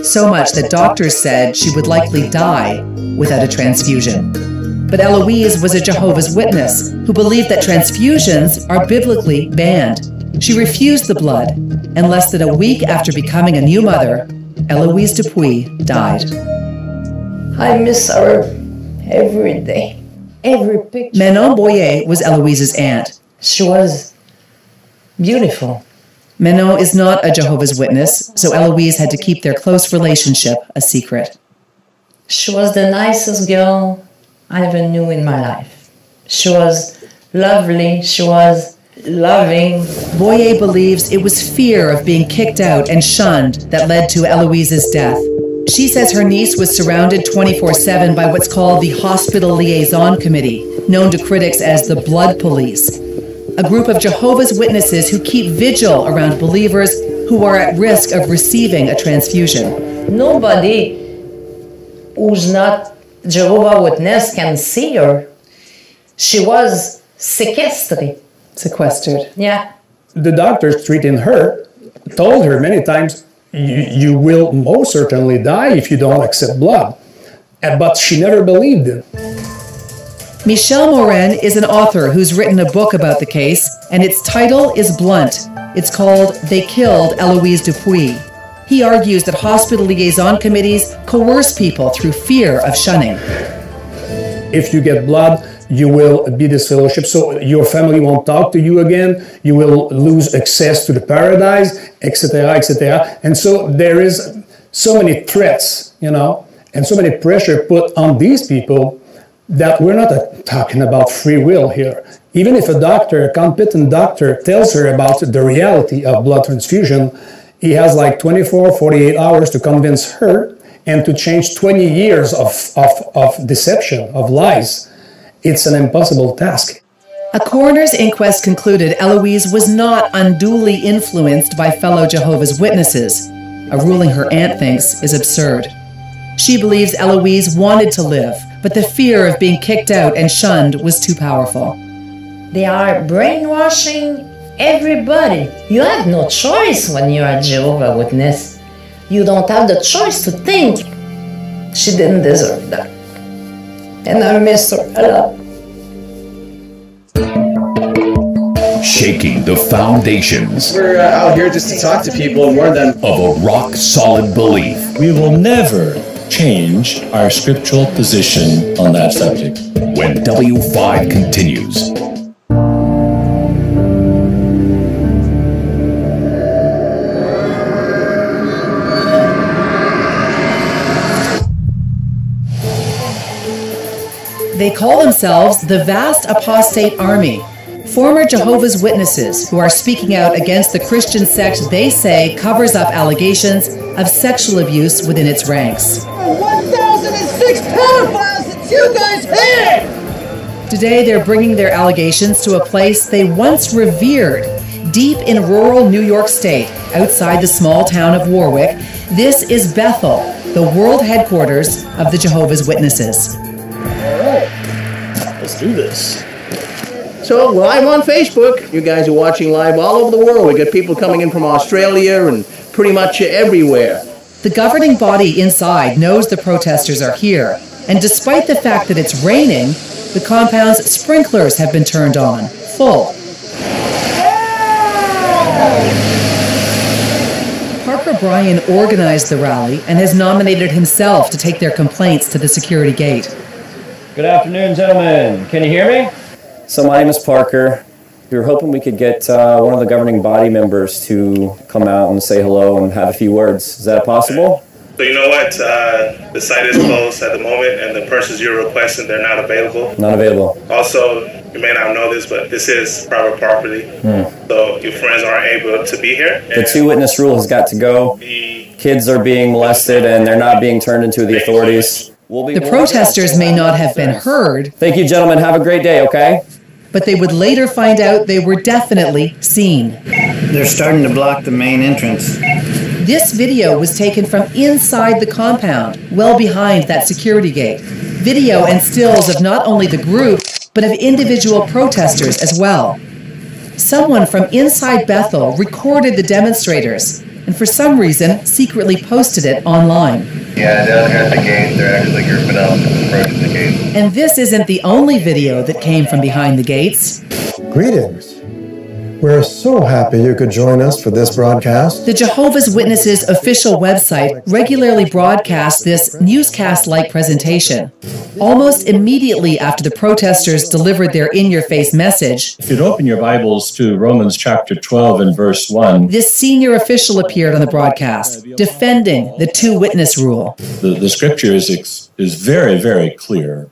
So much that doctors said she would likely die without a transfusion. But Eloise was a Jehovah's Witness who believed that transfusions are biblically banned. She refused the blood, and less than a week after becoming a new mother, Eloise Dupuis died. I miss her every day. Every picture. Manon Boyer was Eloise's aunt. She was beautiful. Manon is not a Jehovah's Witness, so Eloise had to keep their close relationship a secret. She was the nicest girl I ever knew in my life. She was lovely. She was loving. Boyer believes it was fear of being kicked out and shunned that led to Eloise's death. She says her niece was surrounded 24/7 by what's called the Hospital Liaison Committee, known to critics as the Blood Police, a group of Jehovah's Witnesses who keep vigil around believers who are at risk of receiving a transfusion. Nobody who's not Jehovah's Witness can see her. She was sequestered. Yeah. The doctors treating her told her many times, you will most certainly die if you don't accept blood. But she never believed it. Michel Morin is an author who's written a book about the case, and its title is blunt. It's called They Killed Eloise Dupuis. He argues that hospital liaison committees coerce people through fear of shunning. If you get blood, you will be disfellowshipped, so your family won't talk to you again, you will lose access to the paradise, etc., etc. And so there is so many threats, and so many pressure put on these people that we're not talking about free will here. Even if a competent doctor tells her about the reality of blood transfusion, he has like 24, 48 hours to convince her and to change 20 years of deception, of lies. It's an impossible task. A coroner's inquest concluded Eloise was not unduly influenced by fellow Jehovah's Witnesses, a ruling her aunt thinks is absurd. She believes Eloise wanted to live, but the fear of being kicked out and shunned was too powerful. They are brainwashing everybody. You have no choice when you are a Jehovah's Witness. You don't have the choice to think she didn't deserve that. And I miss her a lot. Shaking the foundations. We're out here just to talk to people and warn them of a rock-solid belief. We will never change our scriptural position on that subject. When W5 continues. They call themselves the Vast Apostate Army, former Jehovah's Witnesses who are speaking out against the Christian sect they say covers up allegations of sexual abuse within its ranks. 1,006 pedophiles that you guys had! Today, they're bringing their allegations to a place they once revered, deep in rural New York State, outside the small town of Warwick. This is Bethel, the world headquarters of the Jehovah's Witnesses. All right, let's do this. So, live on Facebook, you guys are watching live all over the world. We got people coming in from Australia and pretty much everywhere. The governing body inside knows the protesters are here, and despite the fact that it's raining, the compound's sprinklers have been turned on, full. Parker Bryan organized the rally and has nominated himself to take their complaints to the security gate. Good afternoon, gentlemen. Can you hear me? So my name is Parker. We were hoping we could get one of the governing body members to come out and say hello and have a few words. Is that possible? So you know what? The site is closed at the moment, and the persons you're requesting, they're not available. Not available. Also, you may not know this, but this is private property. So your friends aren't able to be here. The two-witness rule has got to go. Kids are being molested, and they're not being turned into the authorities. The protesters may not have been heard. Thank you, gentlemen. Have a great day, okay? But they would later find out they were definitely seen. They're starting to block the main entrance. This video was taken from inside the compound, well behind that security gate. Video and stills of not only the group, but of individual protesters as well. Someone from inside Bethel recorded the demonstrators, and for some reason, secretly posted it online. Yeah, down here at the gate, they're actually grouping up and approaching the gate. And this isn't the only video that came from behind the gates. Greetings. We're so happy you could join us for this broadcast. The Jehovah's Witnesses official website regularly broadcasts this newscast-like presentation. Almost immediately after the protesters delivered their in-your-face message, If you'd open your Bibles to Romans chapter 12 and verse 1, this senior official appeared on the broadcast, defending the two-witness rule. the scripture is very, very clear.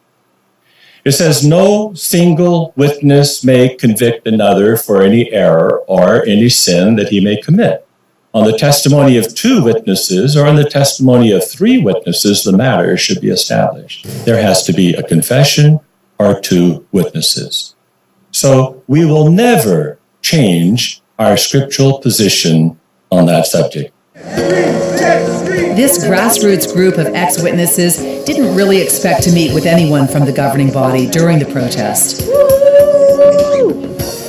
It says, no single witness may convict another for any error or any sin that he may commit. On the testimony of two witnesses or on the testimony of three witnesses, the matter should be established. There has to be a confession or two witnesses. So we will never change our scriptural position on that subject. This grassroots group of ex-witnesses didn't really expect to meet with anyone from the governing body during the protest.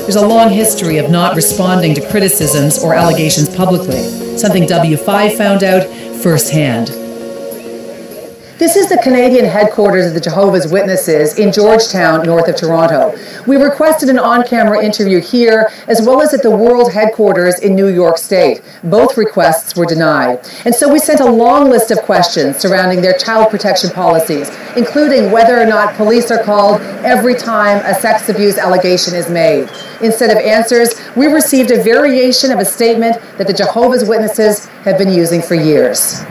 There's a long history of not responding to criticisms or allegations publicly, something W5 found out firsthand. This is the Canadian headquarters of the Jehovah's Witnesses in Georgetown, north of Toronto. We requested an on-camera interview here, as well as at the world headquarters in New York State. Both requests were denied. And so we sent a long list of questions surrounding their child protection policies, including whether or not police are called every time a sex abuse allegation is made. Instead of answers, we received a variation of a statement that the Jehovah's Witnesses have been using for years.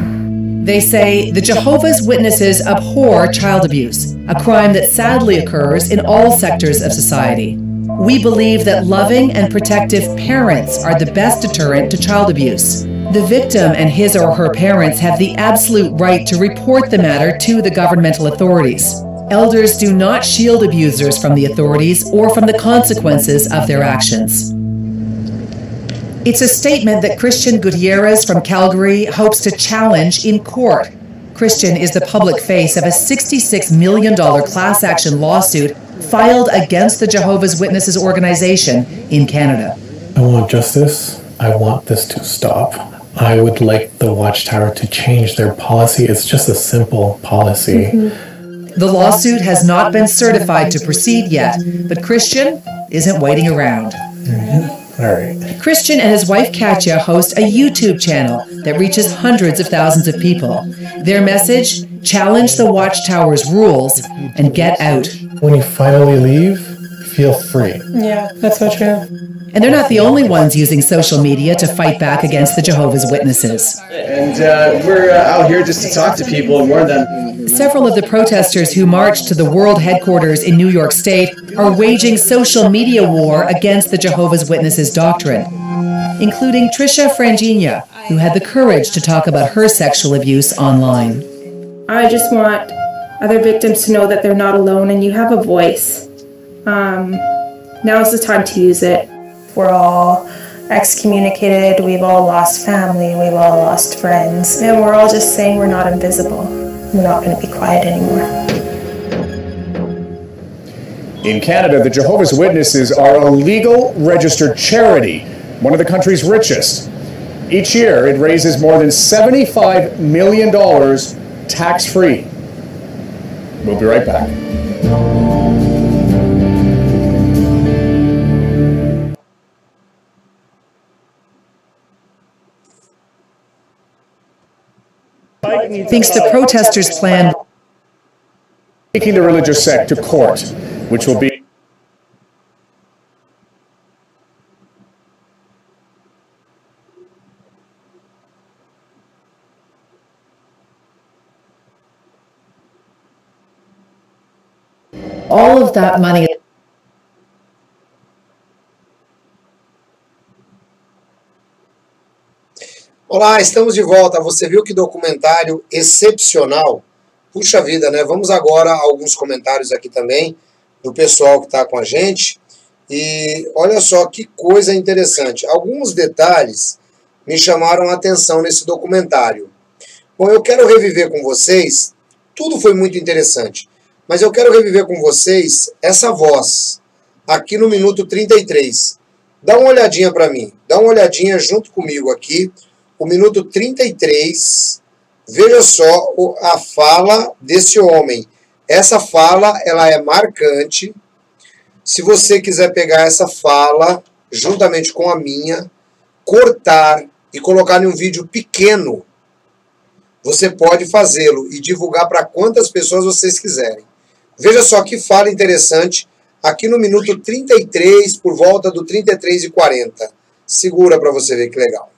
They say the Jehovah's Witnesses abhor child abuse, a crime that sadly occurs in all sectors of society. We believe that loving and protective parents are the best deterrent to child abuse. The victim and his or her parents have the absolute right to report the matter to the governmental authorities. Elders do not shield abusers from the authorities or from the consequences of their actions. It's a statement that Christian Gutierrez from Calgary hopes to challenge in court. Christian is the public face of a $66 million class action lawsuit filed against the Jehovah's Witnesses organization in Canada. I want justice. I want this to stop. I would like the Watchtower to change their policy. It's just a simple policy. The lawsuit has not been certified to proceed yet, but Christian isn't waiting around. All right. Christian and his wife Katya host a YouTube channel that reaches hundreds of thousands of people. Their message: challenge the Watchtower's rules and get out. When you finally leave, feel free. Yeah, that's so true. And they're not the only ones using social media to fight back against the Jehovah's Witnesses. And we're out here just to talk to people and warn them. Several of the protesters who marched to the world headquarters in New York State are waging social media war against the Jehovah's Witnesses doctrine, including Trisha Frangina, who had the courage to talk about her sexual abuse online. I just want other victims to know that they're not alone and you have a voice. Now is the time to use it. We're all excommunicated, we've all lost family, we've all lost friends, and we're all just saying we're not invisible. We're not going to be quiet anymore. In Canada, the Jehovah's Witnesses are a legal registered charity, one of the country's richest. Each year, it raises more than $75 million tax-free. We'll be right back. Thinks the protesters' plan taking the religious sect to court, which will be all of that money. Olá, estamos de volta. Você viu que documentário excepcional? Puxa vida, né? Vamos agora a alguns comentários aqui também do pessoal que está com a gente. E olha só que coisa interessante. Alguns detalhes me chamaram a atenção nesse documentário. Bom, eu quero reviver com vocês, tudo foi muito interessante, mas eu quero reviver com vocês essa voz, aqui no minuto 33. Dá uma olhadinha para mim, dá uma olhadinha junto comigo aqui, o minuto 33, veja só a fala desse homem. Essa fala, ela é marcante. Se você quiser pegar essa fala, juntamente com a minha, cortar e colocar em um vídeo pequeno, você pode fazê-lo e divulgar para quantas pessoas vocês quiserem. Veja só que fala interessante, aqui no minuto 33, por volta do 33:40. Segura para você ver que legal.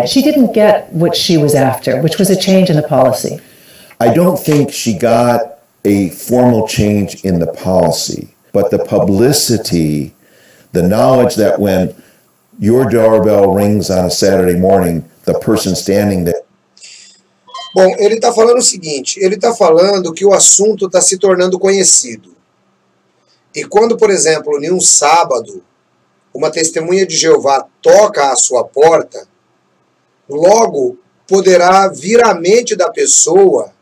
She didn't get what she was after, which was a change in the policy. I don't think she got a formal change in the policy, but the publicity, the knowledge that when your doorbell rings on a Saturday morning, the person standing there. Bom, ele está falando o seguinte, ele está falando que o assunto está se tornando conhecido. E quando, por exemplo, em um sábado, uma testemunha de Jeová toca à sua porta, logo poderá vir à mente da pessoa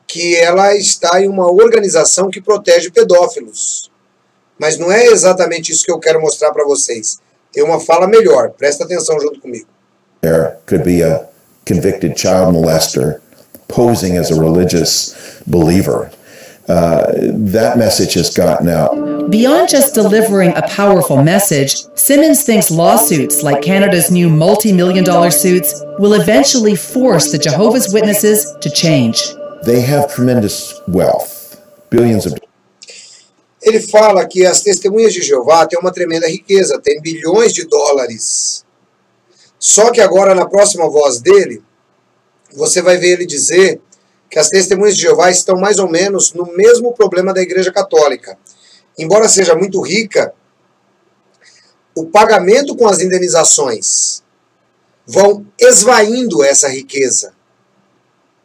que ela está em uma organização que protege pedófilos. Mas não é exatamente isso que eu quero mostrar para vocês. Tem uma fala melhor, presta atenção junto comigo. There could be a convicted child molester posing as a religious believer. That message has gotten out. Beyond just delivering a powerful message, Simmons thinks lawsuits like Canada's new multi-million-dollar suits will eventually force the Jehovah's Witnesses to change. They have tremendous wealth, billions of. Ele fala que as testemunhas de Jeová têm uma tremenda riqueza, tem bilhões de dólares. Só que agora, na próxima voz dele, você vai ver ele dizer que as testemunhas de Jeová estão mais ou menos no mesmo problema da Igreja Católica. Embora seja muito rica, o pagamento com as indenizações vão esvaindo essa riqueza.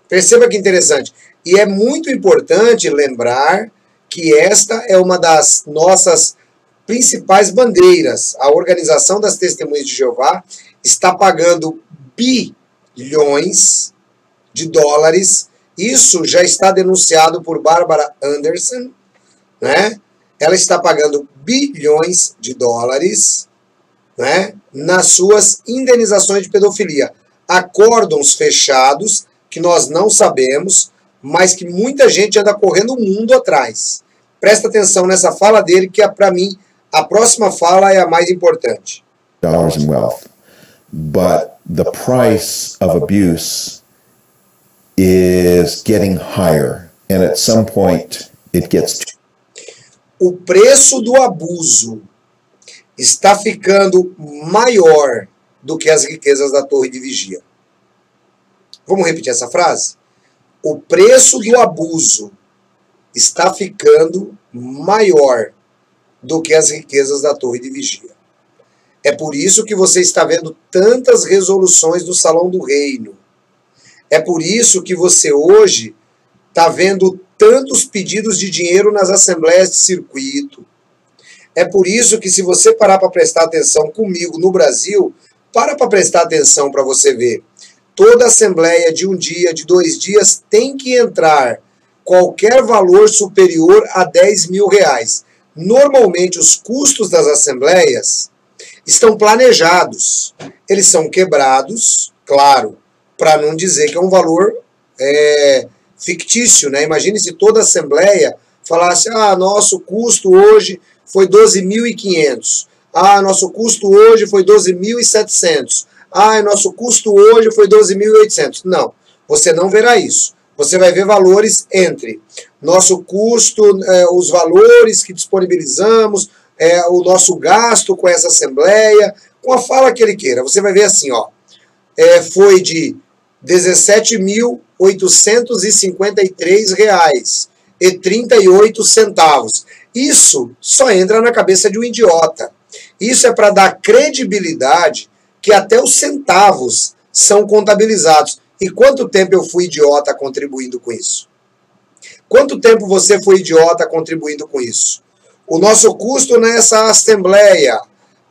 Perceba que interessante. E é muito importante lembrar que esta é uma das nossas principais bandeiras. A Organização das Testemunhas de Jeová está pagando bilhões de dólares. Isso já está denunciado por Barbara Anderson, né? Ela está pagando bilhões de dólares, né, nas suas indenizações de pedofilia. Acórdãos fechados, que nós não sabemos, mas que muita gente anda correndo o mundo atrás. Presta atenção nessa fala dele, que para mim, a próxima fala é a mais importante. Dollars in wealth, but the price of abuse is getting higher, and at some point it gets. O preço do abuso está ficando maior do que as riquezas da torre de vigia. Vamos repetir essa frase? O preço do abuso está ficando maior do que as riquezas da torre de vigia. É por isso que você está vendo tantas resoluções do Salão do Reino. É por isso que você hoje está vendo tantos pedidos de dinheiro nas assembleias de circuito. É por isso que, se você parar para prestar atenção comigo no Brasil, para prestar atenção para você ver. Toda assembleia de um dia, de 2 dias, tem que entrar qualquer valor superior a 10 mil reais. Normalmente, os custos das assembleias estão planejados. Eles são quebrados, claro, para não dizer que é um valor fictício, né? Imagine se toda assembleia falasse, nosso custo hoje foi 12.500. Nosso custo hoje foi 12.700. Nosso custo hoje foi 12.800. Não, você não verá isso. Você vai ver valores entre nosso custo, os valores que disponibilizamos, o nosso gasto com essa assembleia, com a fala que ele queira. Você vai ver assim, foi de R$17.853,38. Isso só entra na cabeça de um idiota. Isso é para dar credibilidade que até os centavos são contabilizados. E quanto tempo eu fui idiota contribuindo com isso? Quanto tempo você foi idiota contribuindo com isso? O nosso custo nessa assembleia,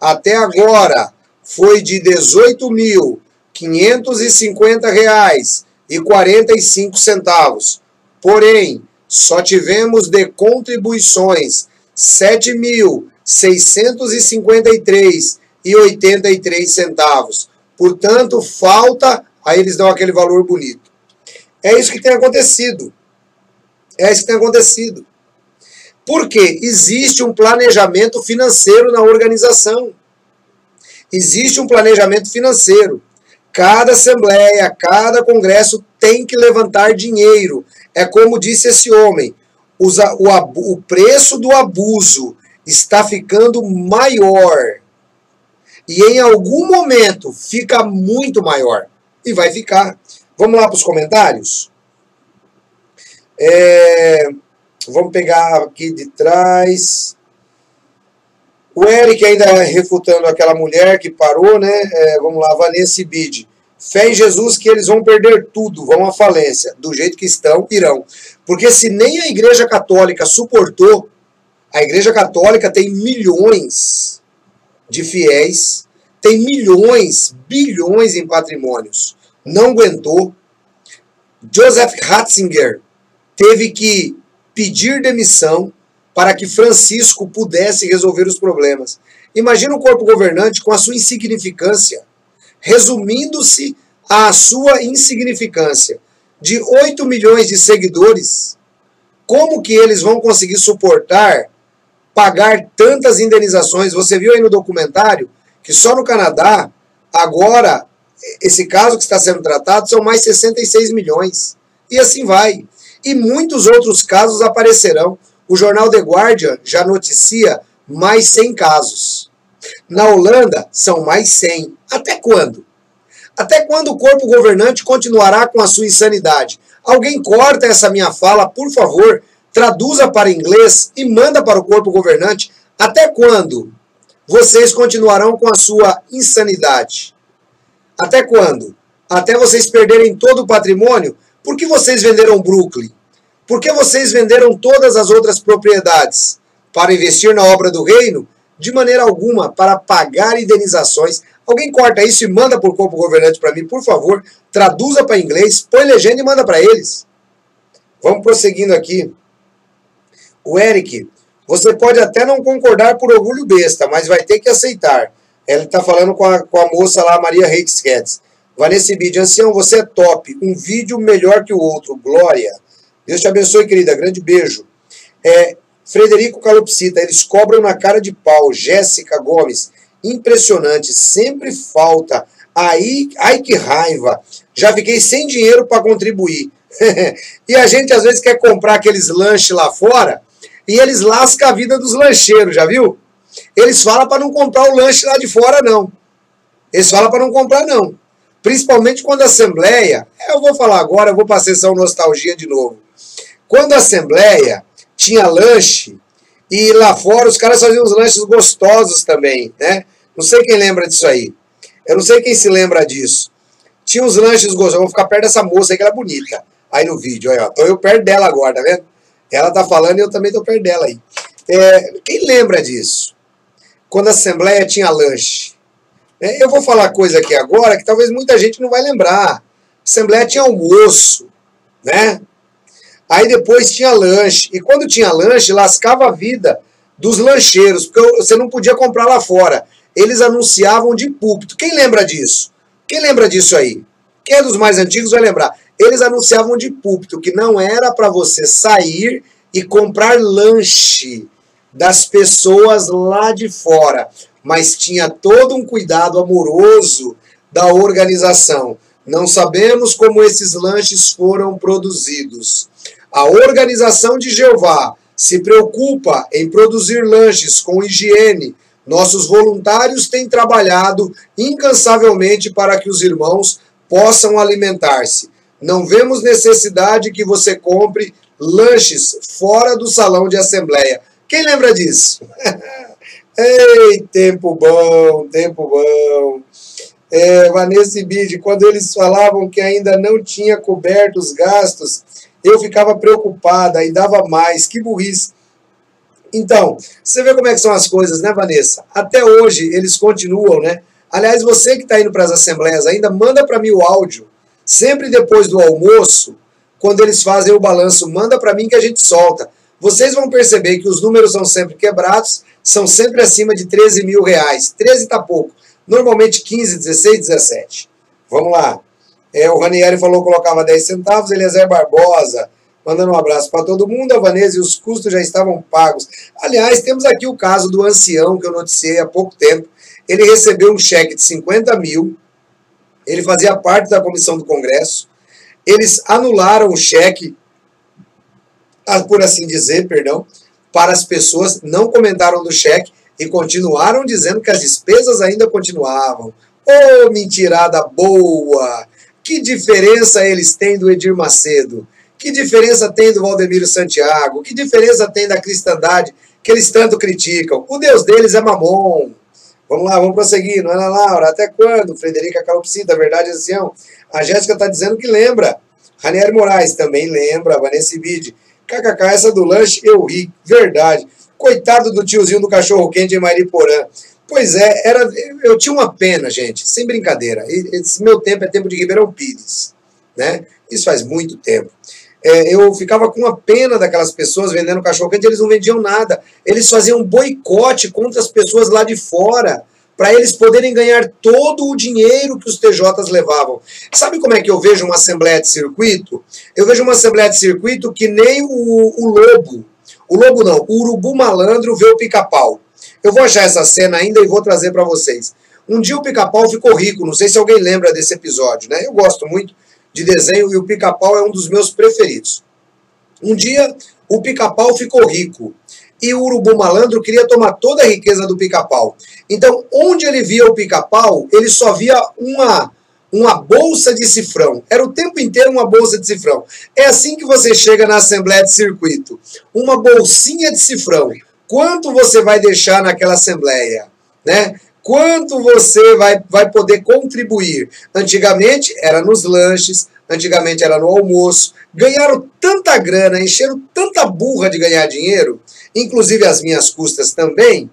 até agora, foi de R$18.550,45. Porém, só tivemos de contribuições R$7.653,83. Portanto, falta... Aí eles dão aquele valor bonito. É isso que tem acontecido. É isso que tem acontecido. Porque existe um planejamento financeiro na organização. Existe um planejamento financeiro. Cada assembleia, cada congresso tem que levantar dinheiro. É como disse esse homem, o preço do abuso está ficando maior. E em algum momento fica muito maior. E vai ficar. Vamos lá para os comentários? Vamos pegar aqui de trás. O Eric ainda refutando aquela mulher que parou, né? Vamos lá, Vanessa Bide. Fé em Jesus que eles vão perder tudo, vão à falência. Do jeito que estão, irão. Porque se nem a Igreja Católica suportou, a Igreja Católica tem milhões de fiéis, tem milhões, bilhões em patrimônios. Não aguentou. Joseph Ratzinger teve que pedir demissão para que Francisco pudesse resolver os problemas. Imagina o corpo governante com a sua insignificância, resumindo-se à sua insignificância. De 8 milhões de seguidores, como que eles vão conseguir suportar pagar tantas indenizações? Você viu aí no documentário que só no Canadá, agora, esse caso que está sendo tratado, são mais 66 milhões. E assim vai. E muitos outros casos aparecerão. O jornal The Guardian já noticia mais 100 casos. Na Holanda, são mais 100. Até quando? Até quando o corpo governante continuará com a sua insanidade? Alguém corta essa minha fala, por favor, traduza para inglês e manda para o corpo governante. Até quando vocês continuarão com a sua insanidade? Até quando? Até vocês perderem todo o patrimônio? Por que vocês venderam Brooklyn? Por que vocês venderam todas as outras propriedades? Para investir na obra do reino? De maneira alguma, para pagar indenizações. Alguém corta isso e manda por corpo governante para mim, por favor. Traduza para inglês, põe legenda e manda para eles. Vamos prosseguindo aqui. O Eric, você pode até não concordar por orgulho besta, mas vai ter que aceitar. Ele está falando com a moça lá, Maria Reichsketz. Vanessa Bide, ancião, você é top. Um vídeo melhor que o outro. Glória. Deus te abençoe, querida. Grande beijo. Frederico Calopsita, eles cobram na cara de pau. Jéssica Gomes, impressionante. Sempre falta. Ai, que raiva. Já fiquei sem dinheiro para contribuir. E a gente às vezes quer comprar aqueles lanches lá fora e eles lascam a vida dos lancheiros, já viu? Eles falam para não comprar o lanche lá de fora, não. Eles falam para não comprar, não. Principalmente quando a Assembleia... Eu vou falar agora, eu vou para a sessão nostalgia de novo. Quando a Assembleia tinha lanche, e lá fora os caras faziam uns lanches gostosos também, né? Não sei quem lembra disso aí. Eu não sei quem se lembra disso. Tinha uns lanches gostosos. Eu vou ficar perto dessa moça aí que ela é bonita. Aí no vídeo, olha, tô eu perto dela agora, tá vendo? Ela tá falando e eu também tô perto dela aí. Quem lembra disso? Quando a Assembleia tinha lanche. Eu vou falar coisa aqui agora que talvez muita gente não vai lembrar. A Assembleia tinha almoço, né? Aí depois tinha lanche. E quando tinha lanche, lascava a vida dos lancheiros, porque você não podia comprar lá fora. Eles anunciavam de púlpito. Quem lembra disso? Quem lembra disso aí? Quem é dos mais antigos vai lembrar. Eles anunciavam de púlpito que não era para você sair e comprar lanche das pessoas lá de fora, mas tinha todo um cuidado amoroso da organização. Não sabemos como esses lanches foram produzidos. A organização de Jeová se preocupa em produzir lanches com higiene. Nossos voluntários têm trabalhado incansavelmente para que os irmãos possam alimentar-se. Não vemos necessidade que você compre lanches fora do salão de assembleia. Quem lembra disso? Ei, tempo bom, tempo bom. Vanessa e Bide, quando eles falavam que ainda não tinha coberto os gastos, eu ficava preocupada e dava mais. Que burrice. Então, você vê como é que são as coisas, né, Vanessa? Até hoje eles continuam, né? Aliás, você que está indo para as assembleias ainda, manda para mim o áudio. Sempre depois do almoço, quando eles fazem o balanço, manda para mim que a gente solta. Vocês vão perceber que os números são sempre quebrados, são sempre acima de 13 mil reais. 13 está pouco. Normalmente 15, 16, 17. Vamos lá. O Ranieri falou que colocava 10 centavos. Eliezer Barbosa, mandando um abraço para todo mundo. A Vanessa e os custos já estavam pagos. Aliás, temos aqui o caso do ancião que eu noticiei há pouco tempo. Ele recebeu um cheque de 50 mil. Ele fazia parte da comissão do Congresso. Eles anularam o cheque, por assim dizer, perdão, para as pessoas, não comentaram do cheque e continuaram dizendo que as despesas ainda continuavam. Ô, mentirada boa! Que diferença eles têm do Edir Macedo? Que diferença tem do Valdemiro Santiago? Que diferença tem da cristandade que eles tanto criticam? O Deus deles é Mamon. Vamos lá, vamos prosseguir. Ana Laura, até quando? Frederica Calopsita, verdade, ancião. A Jéssica está dizendo que lembra. Ranieri Moraes também lembra. Vanessa Bide. KKK, essa do lanche eu ri. Verdade. Coitado do tiozinho do cachorro quente em Mariporã. Pois é, eu tinha uma pena, gente. Sem brincadeira. Esse meu tempo é tempo de Ribeirão Pires, né? Isso faz muito tempo. Eu ficava com uma pena daquelas pessoas vendendo cachorro-quente, eles não vendiam nada. Eles faziam boicote contra as pessoas lá de fora, para eles poderem ganhar todo o dinheiro que os TJs levavam. Sabe como é que eu vejo uma assembleia de circuito? Eu vejo uma assembleia de circuito que nem o lobo. O lobo não, o urubu malandro vê o pica-pau. Eu vou achar essa cena ainda e vou trazer para vocês. Um dia o pica-pau ficou rico, não sei se alguém lembra desse episódio, né? Eu gosto muito de desenho e o pica-pau é um dos meus preferidos. Um dia o pica-pau ficou rico e o urubu malandro queria tomar toda a riqueza do pica-pau. Então, onde ele via o pica-pau, ele só via uma bolsa de cifrão. Era o tempo inteiro uma bolsa de cifrão. É assim que você chega na assembleia de circuito. Uma bolsinha de cifrão. Quanto você vai deixar naquela assembleia, né? Quanto você vai poder contribuir? Antigamente era nos lanches, antigamente era no almoço. Ganharam tanta grana, encheram tanta burra de ganhar dinheiro, inclusive às minhas custas também,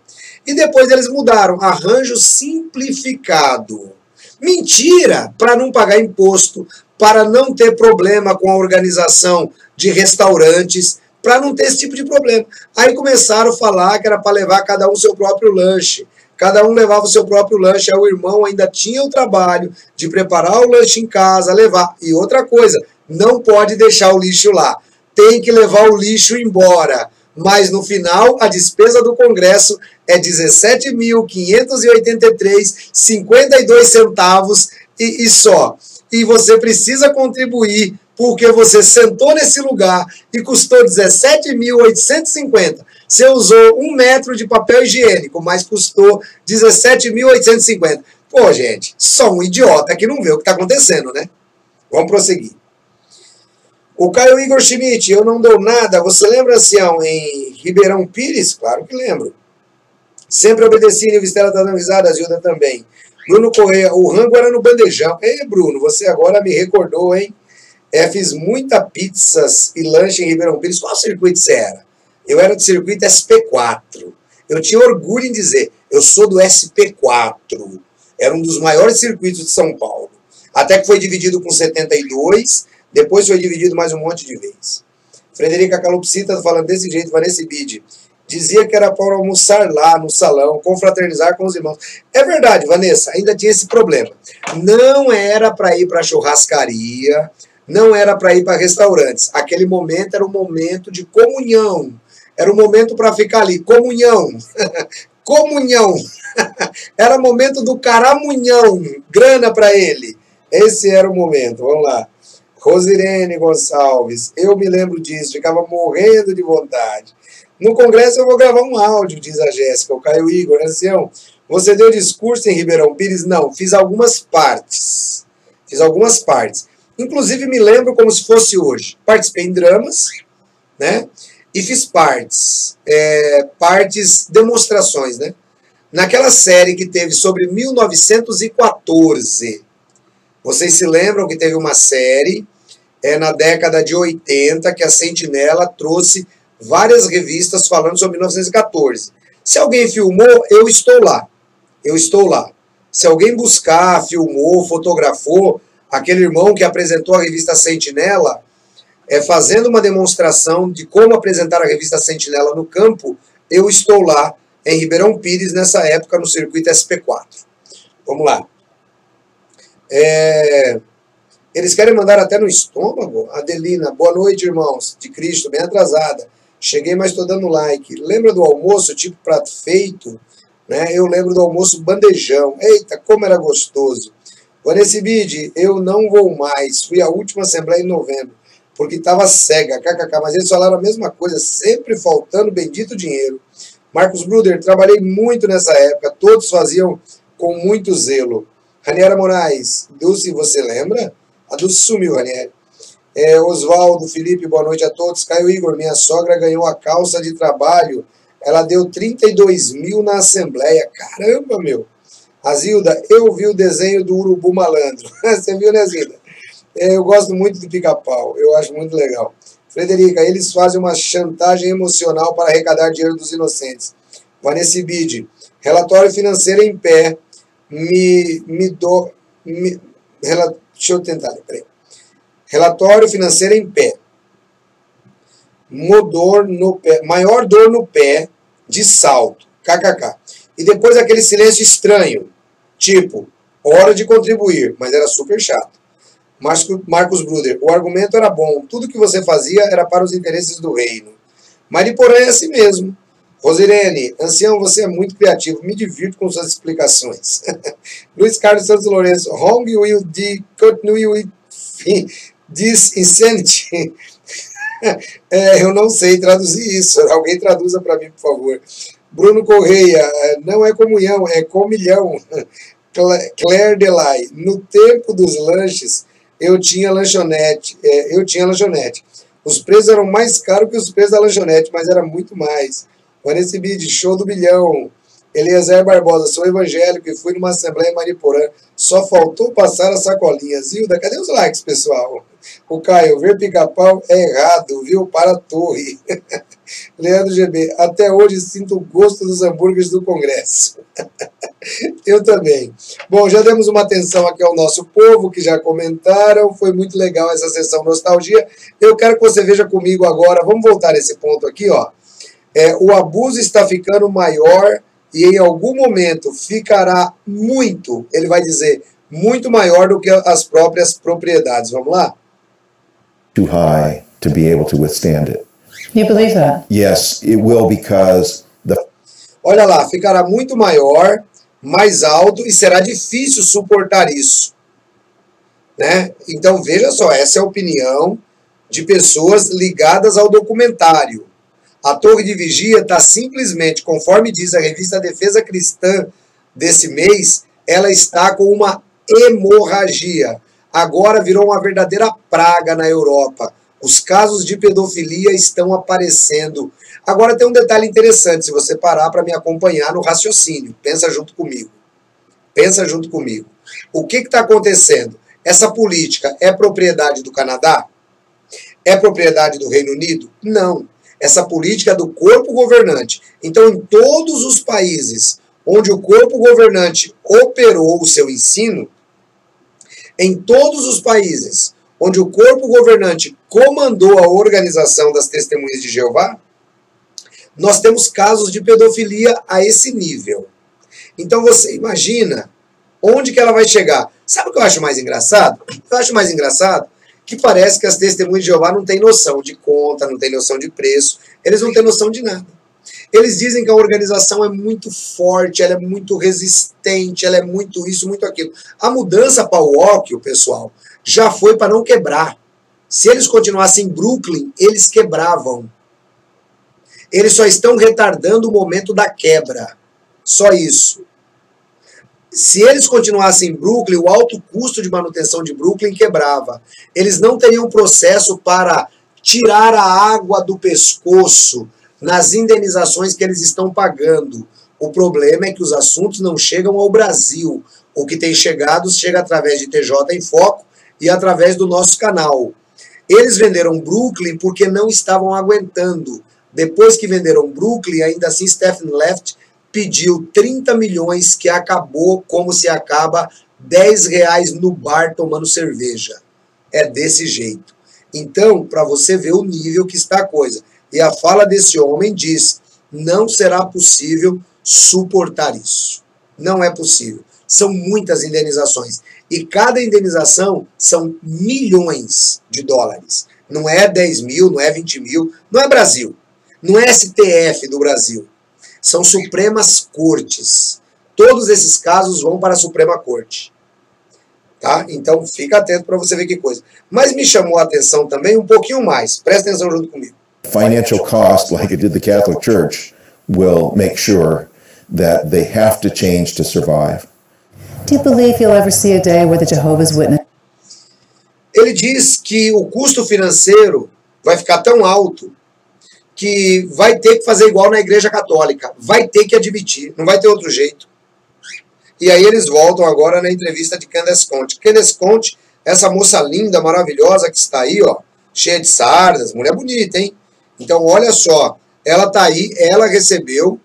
e depois eles mudaram. Arranjo simplificado. Mentira! Para não pagar imposto, para não ter problema com a organização de restaurantes, para não ter esse tipo de problema. Aí começaram a falar que era para levar cada um seu próprio lanche. Cada um levava o seu próprio lanche, aí o irmão ainda tinha o trabalho de preparar o lanche em casa, levar. E outra coisa, não pode deixar o lixo lá. Tem que levar o lixo embora. Mas no final, a despesa do Congresso é 17.583,52 centavos e só. E você precisa contribuir porque você sentou nesse lugar e custou 17.850. Você usou 1 metro de papel higiênico, mas custou 17.850. Pô, gente, só um idiota que não vê o que está acontecendo, né? Vamos prosseguir. O Caio Igor Schmidt, eu não dou nada. Você lembra, Ancião, em Ribeirão Pires? Claro que lembro. Sempre obedeci, Nilvistela tá dando risada, a Zilda também. Bruno Correia, o rango era no bandejão. Ei, Bruno, você agora me recordou, hein? Fiz muita pizzas e lanche em Ribeirão Pires. Qual circuito você era? Eu era do circuito SP4. Eu tinha orgulho em dizer, eu sou do SP4. Era um dos maiores circuitos de São Paulo. Até que foi dividido com 72, depois foi dividido mais um monte de vezes. Frederica Calopsita falando desse jeito, Vanessa Bide. Dizia que era para almoçar lá no salão, confraternizar com os irmãos. É verdade, Vanessa, ainda tinha esse problema. Não era para ir para churrascaria, não era para ir para restaurantes. Aquele momento era um momento de comunhão. Era um momento para ficar ali. Comunhão. Comunhão. Era o momento do caramunhão. Grana para ele. Esse era o momento. Vamos lá. Rosirene Gonçalves. Eu me lembro disso. Ficava morrendo de vontade. No congresso eu vou gravar um áudio, diz a Jéssica. O Caio Igor. Ancião, você deu discurso em Ribeirão Pires? Não. Fiz algumas partes. Fiz algumas partes. Inclusive me lembro como se fosse hoje. Participei em dramas, né? E fiz partes, demonstrações, né? Naquela série que teve sobre 1914. Vocês se lembram que teve uma série na década de 80 que a Sentinela trouxe várias revistas falando sobre 1914. Se alguém filmou, eu estou lá. Eu estou lá. Se alguém buscar, filmou, fotografou, aquele irmão que apresentou a revista Sentinela, fazendo uma demonstração de como apresentar a revista Sentinela no campo, eu estou lá em Ribeirão Pires, nessa época, no circuito SP4. Vamos lá. Eles querem mandar até no estômago? Adelina, boa noite, irmãos. De Cristo, bem atrasada. Cheguei, mas estou dando like. Lembra do almoço, tipo prato feito? Né? Eu lembro do almoço bandejão. Eita, como era gostoso. Vanessa Bide, eu não vou mais. Fui à última assembleia em novembro, porque estava cega, kkk, mas eles falaram a mesma coisa, sempre faltando bendito dinheiro. Marcos Bruder, trabalhei muito nessa época, todos faziam com muito zelo. Raniera Moraes, Dulce, você lembra? A Dulce sumiu, Raniera. Oswaldo, Felipe, boa noite a todos. Caio Igor, minha sogra ganhou a calça de trabalho, ela deu 32 mil na assembleia. Caramba, meu. A Zilda, eu vi o desenho do Urubu Malandro. Você viu, né, Zilda? Eu gosto muito do Pica-Pau, eu acho muito legal. Frederica, eles fazem uma chantagem emocional para arrecadar dinheiro dos inocentes. Vanessa Bide, relatório financeiro em pé, deixa eu tentar, peraí. Relatório financeiro em pé. Maior dor no pé, de salto, kkk. E depois aquele silêncio estranho, tipo, hora de contribuir, mas era super chato. Marcos Bruder, o argumento era bom, tudo que você fazia era para os interesses do reino. Mariporã é assim mesmo. Rosirene, ancião, você é muito criativo, me divirto com suas explicações. Luiz Carlos Santos Lourenço, Hong will continue with this insanity. Eu não sei traduzir isso, alguém traduza para mim, por favor. Bruno Correia, não é comunhão, é comilhão. Claire Delay, no tempo dos lanches, eu tinha lanchonete. Os preços eram mais caros que os preços da lanchonete, mas era muito mais. Vanessa Bide, show do bilhão. Eliezer Barbosa, sou evangélico e fui numa assembleia em Mariporã. Só faltou passar a sacolinha. Zilda, cadê os likes, pessoal? O Caio, ver Pica-Pau é errado, viu? Para a torre. Leandro GB, até hoje sinto o gosto dos hambúrgueres do Congresso. Eu também. Bom, já demos uma atenção aqui ao nosso povo, que já comentaram. Foi muito legal essa sessão nostalgia. Eu quero que você veja comigo agora. Vamos voltar nesse ponto aqui, ó. O abuso está ficando maior e em algum momento ficará muito, ele vai dizer, muito maior do que as próprias propriedades. Vamos lá? Too high to be able to withstand it. You believe that? Yes, it will, because Olha lá, ficará muito maior, mais alto e será difícil suportar isso. Né? Então veja só, essa é a opinião de pessoas ligadas ao documentário. A torre de vigia está simplesmente, conforme diz a revista Defesa Cristã desse mês, ela está com uma hemorragia. Agora virou uma verdadeira praga na Europa. Os casos de pedofilia estão aparecendo. Agora tem um detalhe interessante, se você parar para me acompanhar no raciocínio. Pensa junto comigo. Pensa junto comigo. O que está acontecendo? Essa política é propriedade do Canadá? É propriedade do Reino Unido? Não. Essa política é do corpo governante. Então, em todos os países onde o corpo governante operou o seu ensino, em todos os países onde o corpo governante comandou a organização das testemunhas de Jeová, nós temos casos de pedofilia a esse nível. Então você imagina onde que ela vai chegar. Sabe o que eu acho mais engraçado? Eu acho mais engraçado que parece que as testemunhas de Jeová não têm noção de conta, não têm noção de preço, eles não têm noção de nada. Eles dizem que a organização é muito forte, ela é muito resistente, ela é muito isso, muito aquilo. A mudança para o Walk, o pessoal, já foi para não quebrar. Se eles continuassem em Brooklyn, eles quebravam. Eles só estão retardando o momento da quebra. Só isso. Se eles continuassem em Brooklyn, o alto custo de manutenção de Brooklyn quebrava. Eles não teriam processo para tirar a água do pescoço nas indenizações que eles estão pagando. O problema é que os assuntos não chegam ao Brasil. O que tem chegado chega através de TJ em Foco e através do nosso canal. Eles venderam Brooklyn porque não estavam aguentando. Depois que venderam Brooklyn, ainda assim Stephen Left pediu 30 milhões, que acabou como se acaba R$10 no bar tomando cerveja. É desse jeito. Então, para você ver o nível que está a coisa. E a fala desse homem diz, não será possível suportar isso. Não é possível. São muitas indenizações. E cada indenização são milhões de dólares. Não é 10 mil, não é 20 mil, não é Brasil. Não é STF do Brasil. São Supremas Cortes. Todos esses casos vão para a Suprema Corte. Tá? Então fica atento para você ver que coisa. Mas me chamou a atenção também um pouquinho mais. Presta atenção junto comigo. Financial cost, like it did the Catholic Church, will make sure that they have to change to survive. Do you believe you'll ever see a day where the Jehovah's Witness... Ele diz que o custo financeiro vai ficar tão alto que vai ter que fazer igual na Igreja Católica. Vai ter que admitir, não vai ter outro jeito. E aí eles voltam agora na entrevista de Candace Conte. Candace Conte, essa moça linda, maravilhosa que está aí, ó, cheia de sardas, mulher bonita, hein? Então, olha só, ela tá aí, ela recebeu,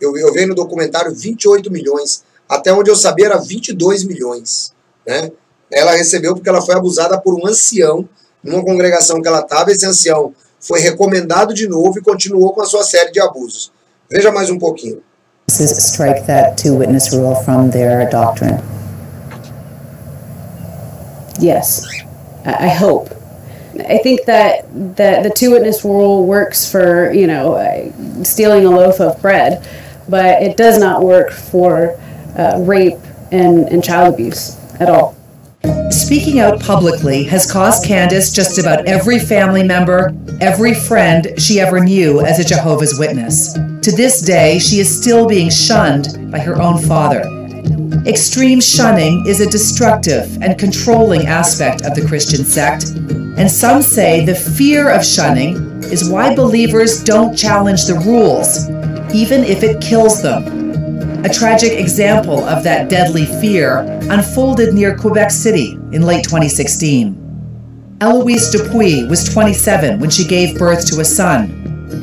eu vi no documentário 28 milhões, até onde eu sabia era 22 milhões, né? Ela recebeu porque ela foi abusada por um ancião, numa congregação que ela estava, esse ancião foi recomendado de novo e continuou com a sua série de abusos. Veja mais um pouquinho. strike that two-witness rule from their doctrine? Yes, I hope. I think that the two-witness rule works for, stealing a loaf of bread, but it does not work for rape and child abuse at all. Speaking out publicly has cost Candace just about every family member, every friend she ever knew as a Jehovah's Witness. To this day, she is still being shunned by her own father. Extreme shunning is a destructive and controlling aspect of the Christian sect, and some say the fear of shunning is why believers don't challenge the rules, even if it kills them. A tragic example of that deadly fear unfolded near Quebec City in late 2016. Eloise Dupuis was 27 when she gave birth to a son.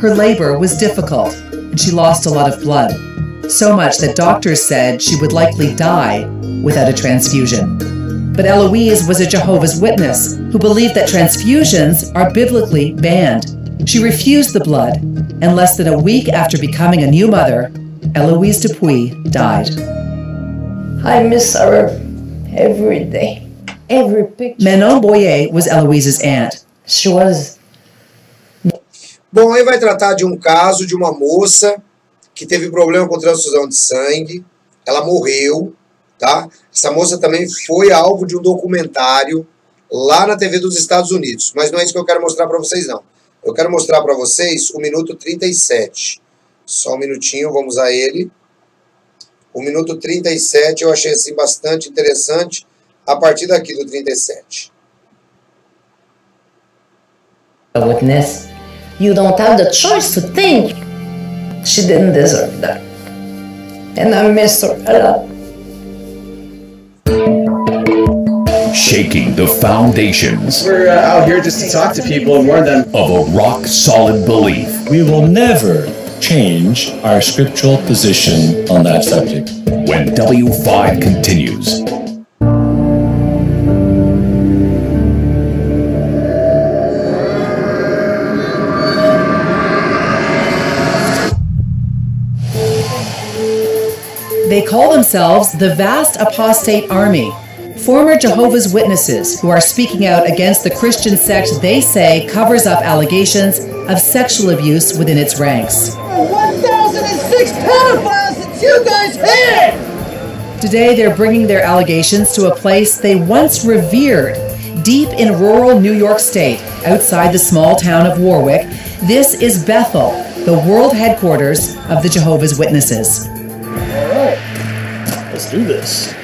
Her labor was difficult, and she lost a lot of blood. So much that doctors said she would likely die without a transfusion. But Eloise was a Jehovah's Witness who believed that transfusions are biblically banned. She refused the blood, and less than a week after becoming a new mother, Eloise Dupuis died. I miss her every day. Every picture. Manon Boyer was Eloise's aunt. She was. Bom, aí vai tratar de um caso de uma moça que teve problema com transfusão de sangue. Ela morreu, tá? Essa moça também foi alvo de um documentário lá na TV dos Estados Unidos. Mas não é isso que eu quero mostrar para vocês, não. Eu quero mostrar para vocês o minuto 37. Só um minutinho, vamos a ele. O minuto 37 eu achei assim bastante interessante a partir daqui do 37. a witness. You don't have the choice to think she didn't deserve that. And I miss her a lot. Shaking the foundations. We're out here just to talk to people and warn them of a rock-solid belief. We will never change our scriptural position on that subject. When W5 continues. They call themselves the Vast Apostate Army, former Jehovah's Witnesses who are speaking out against the Christian sect they say covers up allegations of sexual abuse within its ranks. 1,006 pedophiles that you guys had! Today they're bringing their allegations to a place they once revered, deep in rural New York State, outside the small town of Warwick. This is Bethel, the world headquarters of the Jehovah's Witnesses. Let's do this.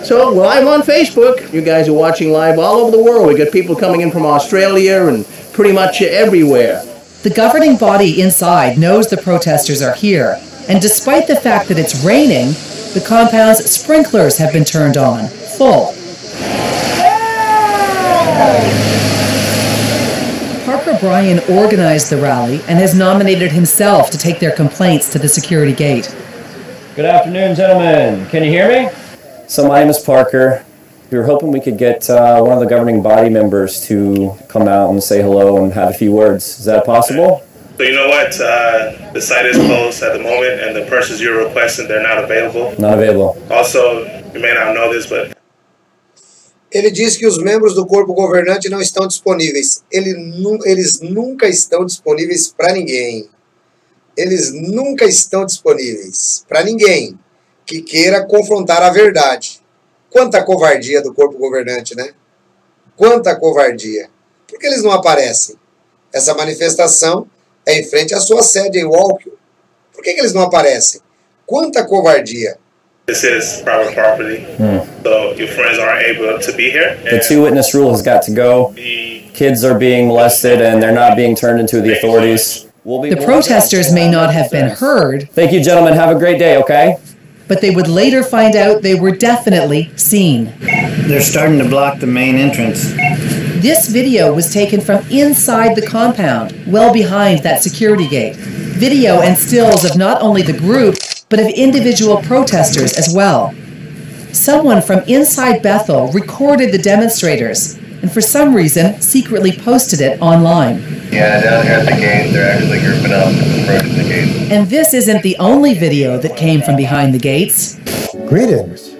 So, live on Facebook. You guys are watching live all over the world. We got people coming in from Australia and pretty much everywhere. The governing body inside knows the protesters are here, and despite the fact that it's raining, the compound's sprinklers have been turned on, full. Parker Bryan organized the rally and has nominated himself to take their complaints to the security gate. Good afternoon, gentlemen. Can you hear me? So my name is Parker. We were hoping we could get one of the governing body members to come out and say hello and have a few words. Is that possible? So you know what? The site is closed at the moment, and the persons you're requesting, they're not available. Not available. Also, you may not know this, but... Ele diz que os membros do corpo governante não estão disponíveis. Eles nunca estão disponíveis para ninguém. Eles nunca estão disponíveis para ninguém que queira confrontar a verdade. Quanta covardia do corpo governante, né? Quanta covardia. Por que eles não aparecem? Essa manifestação é em frente à sua sede em Walker. Por que eles não aparecem? Quanta covardia. This is private property, so your friends aren't able to be here. The two-witness rule has got to go. Kids are being molested and they're not being turned into the authorities. The protesters may not have been heard. Thank you, gentlemen. Have a great day, okay? But they would later find out they were definitely seen. They're starting to block the main entrance. This video was taken from inside the compound, well behind that security gate. Video and stills of not only the group, but of individual protesters as well. Someone from inside Bethel recorded the demonstrators, and for some reason, secretly posted it online. Yeah, down here at the gate, they're actually grouping up and approaching the gate. And this isn't the only video that came from behind the gates. Greetings.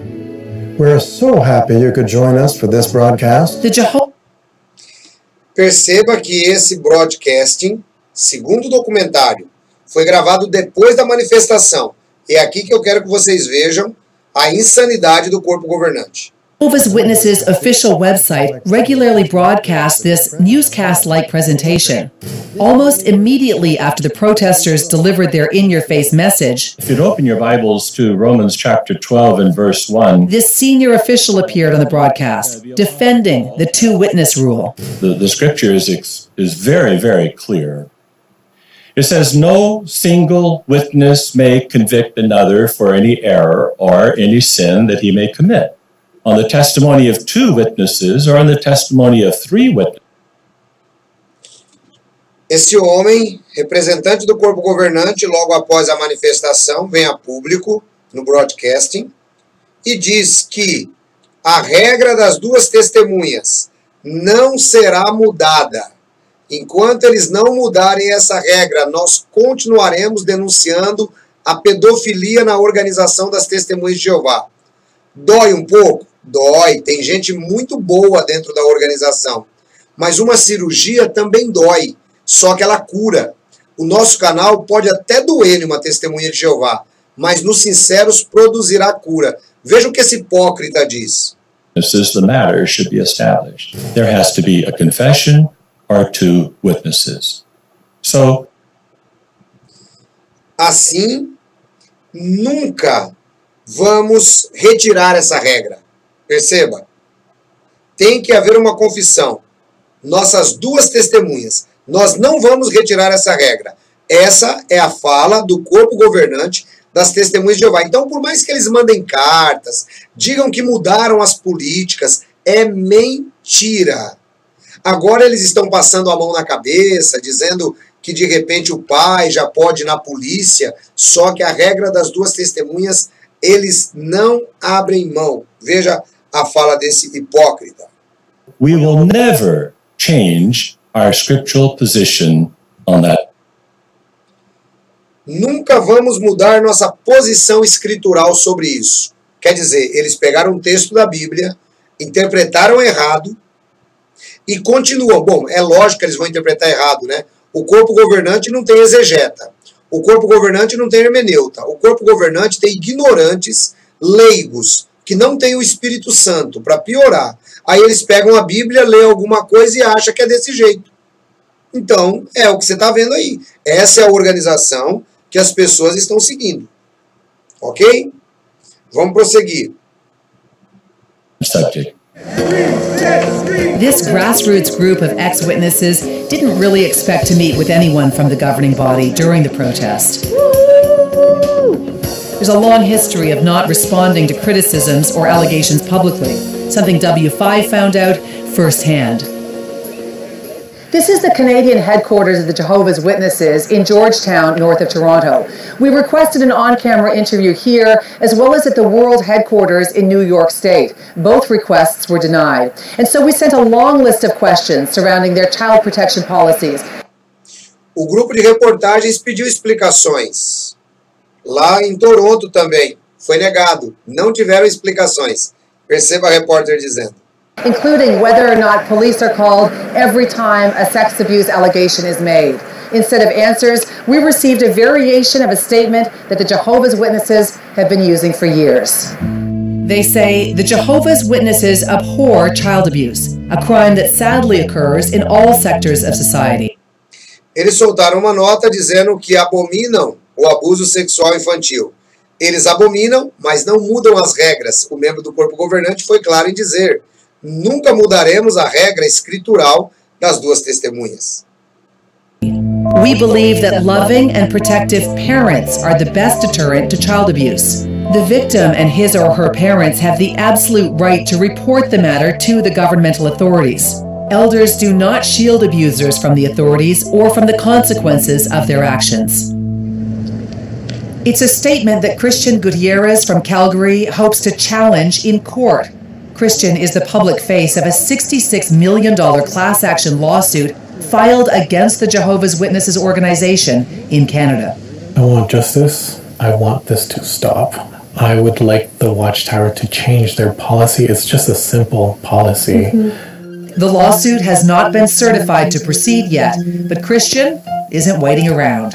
We're so happy you could join us for this broadcast. Perceba que esse broadcasting, segundo o documentário, foi gravado depois da manifestação. E é aqui que eu quero que vocês vejam a insanidade do corpo governante. Jehovah's Witnesses' official website regularly broadcasts this newscast-like presentation. Almost immediately after the protesters delivered their in-your-face message, if you'd open your Bibles to Romans chapter 12 and verse 1, this senior official appeared on the broadcast, defending the two-witness rule. The scripture is very, very clear. It says, no single witness may convict another for any error or any sin that he may commit. On the testimony of two witnesses or on the testimony of three witnesses. Esse homem, representante do corpo governante, logo após a manifestação, vem a público no broadcasting e diz que a regra das duas testemunhas não será mudada. Enquanto eles não mudarem essa regra, nós continuaremos denunciando a pedofilia na organização das Testemunhas de Jeová. Dói um pouco? Dói. Tem gente muito boa dentro da organização. Mas uma cirurgia também dói, só que ela cura. O nosso canal pode até doer em uma Testemunha de Jeová, mas nos sinceros produzirá cura. Veja o que esse hipócrita diz. The matter should be established. There has to be a confession or two witnesses. So, assim, nunca vamos retirar essa regra. Perceba, tem que haver uma confissão. nossas duas testemunhas. Nós não vamos retirar essa regra. Essa é a fala do corpo governante das testemunhas de Jeová. Então, por mais que eles mandem cartas, digam que mudaram as políticas, é mentira. Agora eles estão passando a mão na cabeça, dizendo que de repente o pai já pode ir na polícia, só que a regra das duas testemunhas, eles não abrem mão. Veja a fala desse hipócrita. We will never change our scriptural position on that. Nunca vamos mudar nossa posição escritural sobre isso. Quer dizer, eles pegaram um texto da Bíblia, interpretaram errado e continuam. Bom, é lógico que eles vão interpretar errado, né? O corpo governante não tem exegeta. O corpo governante não tem hermeneuta. O corpo governante tem ignorantes, leigos, que não tem o Espírito Santo, para piorar. Aí eles pegam a Bíblia, lêem alguma coisa e acham que é desse jeito. Então, é o que você está vendo aí. Essa é a organização que as pessoas estão seguindo. Ok? Vamos prosseguir. Subject. This grassroots group of ex-witnesses didn't really expect to meet with anyone from the governing body during the protest. There's a long history of not responding to criticisms or allegations publicly, something W5 found out firsthand. This is the Canadian headquarters of the Jehovah's Witnesses in Georgetown, north of Toronto. We requested an on-camera interview here, as well as at the world headquarters in New York State. Both requests were denied. And so we sent a long list of questions surrounding their child protection policies. O grupo de reportagens pediu explicações. Lá em Toronto também. Foi negado. Não tiveram explicações. Perceba a repórter dizendo. Including whether or not police are called every time a sex abuse allegation is made. Instead of answers, we received a variation of a statement that the Jehovah's Witnesses have been using for years. They say the Jehovah's Witnesses abhor child abuse, a crime that sadly occurs in all sectors of society. Eles soltaram uma nota dizendo que abominam o abuso sexual infantil. Eles abominam, mas não mudam as regras. O membro do corpo governante foi claro em dizer: nunca mudaremos a regra escritural das duas testemunhas. We believe that loving and protective parents are the best deterrent to child abuse. The victim and his or her parents have the absolute right to report the matter to the governmental authorities. Elders do not shield abusers from the authorities or from the consequences of their actions. It's a statement that Christian Gutierrez from Calgary hopes to challenge in court. Christian is the public face of a $66 million class action lawsuit filed against the Jehovah's Witnesses organization in Canada. I want justice. I want this to stop. I would like the Watchtower to change their policy. It's just a simple policy. The lawsuit has not been certified to proceed yet, but Christian isn't waiting around.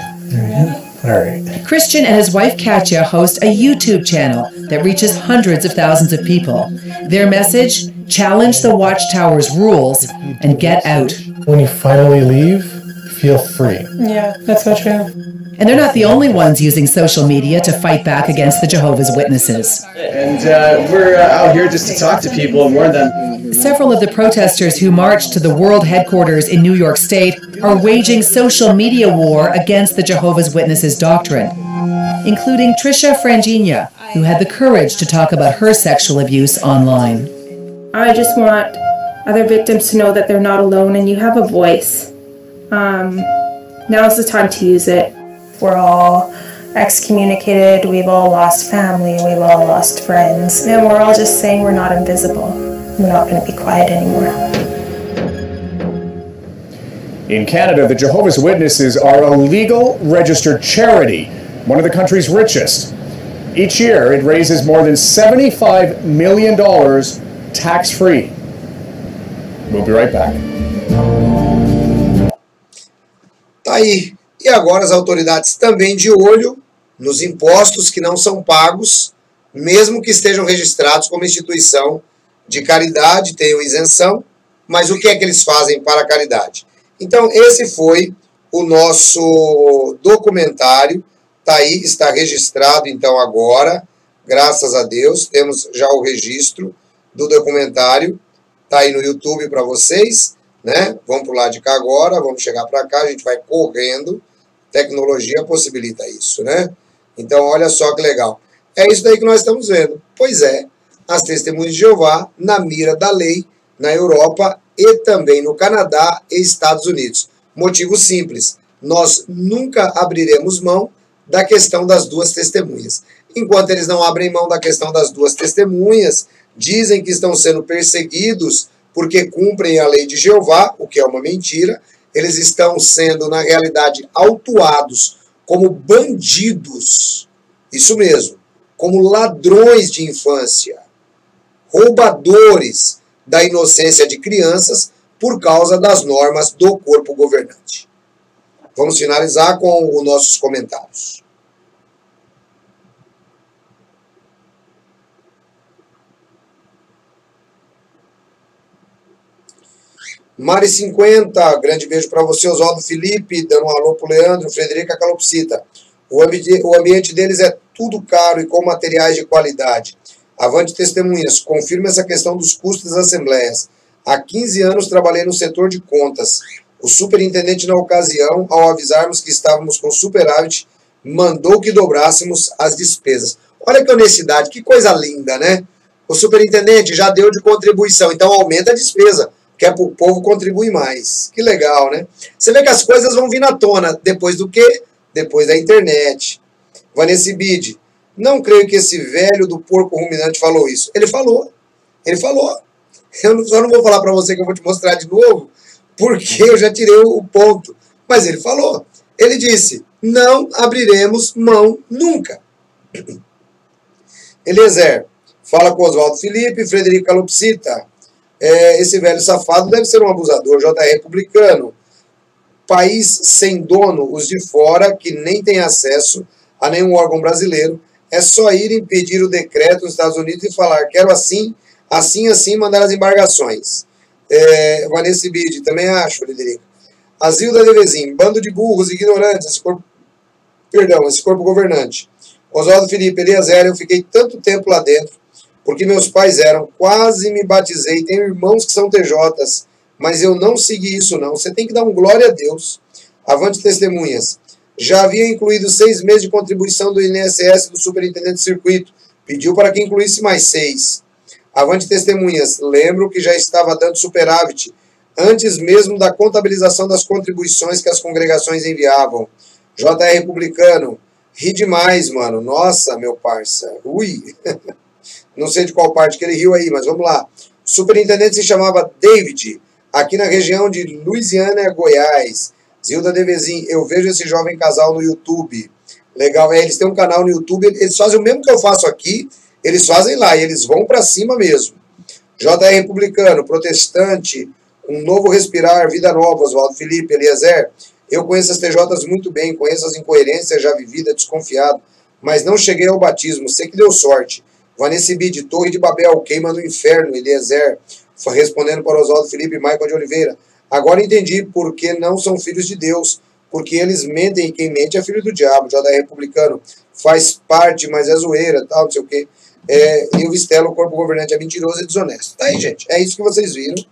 All right. Christian and his wife Katya host a YouTube channel that reaches hundreds of thousands of people. Their message: challenge the Watchtower's rules and get out. When you finally leave, feel free. Yeah, that's so true. And they're not the only ones using social media to fight back against the Jehovah's Witnesses. And we're out here just to talk to people and warn them. Several of the protesters who marched to the world headquarters in New York State are waging social media war against the Jehovah's Witnesses doctrine, including Trisha Frangina, who had the courage to talk about her sexual abuse online. I just want other victims to know that they're not alone and you have a voice. Now's the time to use it. We're all excommunicated, we've all lost family, we've all lost friends, and we're all just saying we're not invisible. We're not going to be quiet anymore. In Canada, the Jehovah's Witnesses are a legal registered charity, one of the country's richest. Each year, it raises more than $75 million tax-free. We'll be right back. Tá aí. E agora as autoridades também de olho nos impostos que não são pagos, mesmo que estejam registrados como instituição de caridade, tenham isenção, mas o que é que eles fazem para a caridade? Então, esse foi o nosso documentário, tá aí, está registrado então agora, graças a Deus, temos já o registro do documentário, tá aí no YouTube para vocês, né? Vamos para o lado de cá agora, vamos chegar para cá, a gente vai correndo. Tecnologia possibilita isso, né? Então, olha só que legal. É isso daí que nós estamos vendo. Pois é, as testemunhas de Jeová na mira da lei na Europa e também no Canadá e Estados Unidos. Motivo simples, nós nunca abriremos mão da questão das duas testemunhas. Enquanto eles não abrem mão da questão das duas testemunhas, dizem que estão sendo perseguidos porque cumprem a lei de Jeová, o que é uma mentira. Eles estão sendo, na realidade, autuados como bandidos. Isso mesmo, como ladrões de infância, roubadores da inocência de crianças por causa das normas do corpo governante. Vamos finalizar com os nossos comentários. Mari 50, grande beijo para você, Oswaldo Felipe, dando um alô pro Leandro, Frederica Calopsita. O ambiente deles é tudo caro e com materiais de qualidade. Avante testemunhas, confirma essa questão dos custos das assembleias. Há 15 anos trabalhei no setor de contas. O superintendente, na ocasião, ao avisarmos que estávamos com superávit, mandou que dobrássemos as despesas. Olha que honestidade, que coisa linda, né? O superintendente já deu de contribuição, então aumenta a despesa, que é para o povo contribuir mais. Que legal, né? Você vê que as coisas vão vir na tona. Depois do quê? Depois da internet. Vanessa Bide, não creio que esse velho do porco ruminante falou isso. Ele falou. Ele falou. Eu só não vou falar para você que eu vou te mostrar de novo, porque eu já tirei o ponto. Mas ele falou. Ele disse, não abriremos mão nunca. Eliezer, fala com Oswaldo Felipe, Frederico Calopsita. Esse velho safado deve ser um abusador, JR republicano. País sem dono, os de fora, que nem tem acesso a nenhum órgão brasileiro, é só ir impedir o decreto nos Estados Unidos e falar, quero assim, mandar as embarcações. Vanessa Bide, também acho, Frederico. Azilda Devezin, bando de burros, ignorantes, esse corpo governante. Oswaldo Felipe, Eliezer, eu fiquei tanto tempo lá dentro, porque meus pais eram, quase me batizei, tenho irmãos que são TJs, mas eu não segui isso não. Você tem que dar um glória a Deus. Avante testemunhas. Já havia incluído 6 meses de contribuição do INSS do superintendente de circuito. Pediu para que incluísse mais 6. Avante testemunhas. Lembro que já estava dando superávit, antes mesmo da contabilização das contribuições que as congregações enviavam. JR republicano. Ri demais, mano. Nossa, meu parça. Ui. Não sei de qual parte que ele riu aí, mas vamos lá. O superintendente se chamava David, aqui na região de Louisiana, Goiás. Zilda Devezin, eu vejo esse jovem casal no YouTube. Legal, eles têm um canal no YouTube, eles fazem o mesmo que eu faço aqui, eles fazem lá, e eles vão para cima mesmo. JR republicano, protestante, um novo respirar, vida nova, Oswaldo Felipe, Eliezer. Eu conheço as TJs muito bem, conheço as incoerências já vividas, desconfiado, mas não cheguei ao batismo, sei que deu sorte. Vanessa Bide, Torre de Babel, queima no inferno, Eliezer, respondendo para Oswaldo Felipe e Michael de Oliveira. Agora entendi por que não são filhos de Deus, porque eles mentem e quem mente é filho do diabo. JR republicano, faz parte, mas é zoeira, tal, não sei o quê. E o Vistelo, o corpo governante, é mentiroso e desonesto. Tá aí, gente, é isso que vocês viram.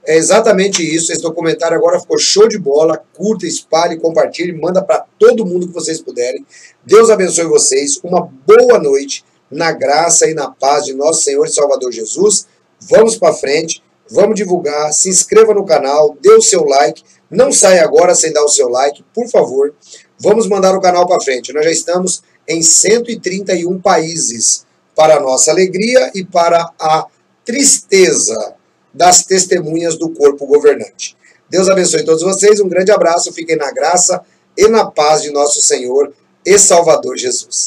É exatamente isso, esse documentário agora ficou show de bola. Curta, espalhe, compartilhe, manda para todo mundo que vocês puderem. Deus abençoe vocês, uma boa noite, na graça e na paz de nosso Senhor e Salvador Jesus. Vamos para frente, vamos divulgar, se inscreva no canal, dê o seu like, não saia agora sem dar o seu like, por favor. Vamos mandar o canal para frente, nós já estamos em 131 países, para a nossa alegria e para a tristeza das testemunhas do corpo governante. Deus abençoe todos vocês, um grande abraço, fiquem na graça e na paz de nosso Senhor e Salvador Jesus.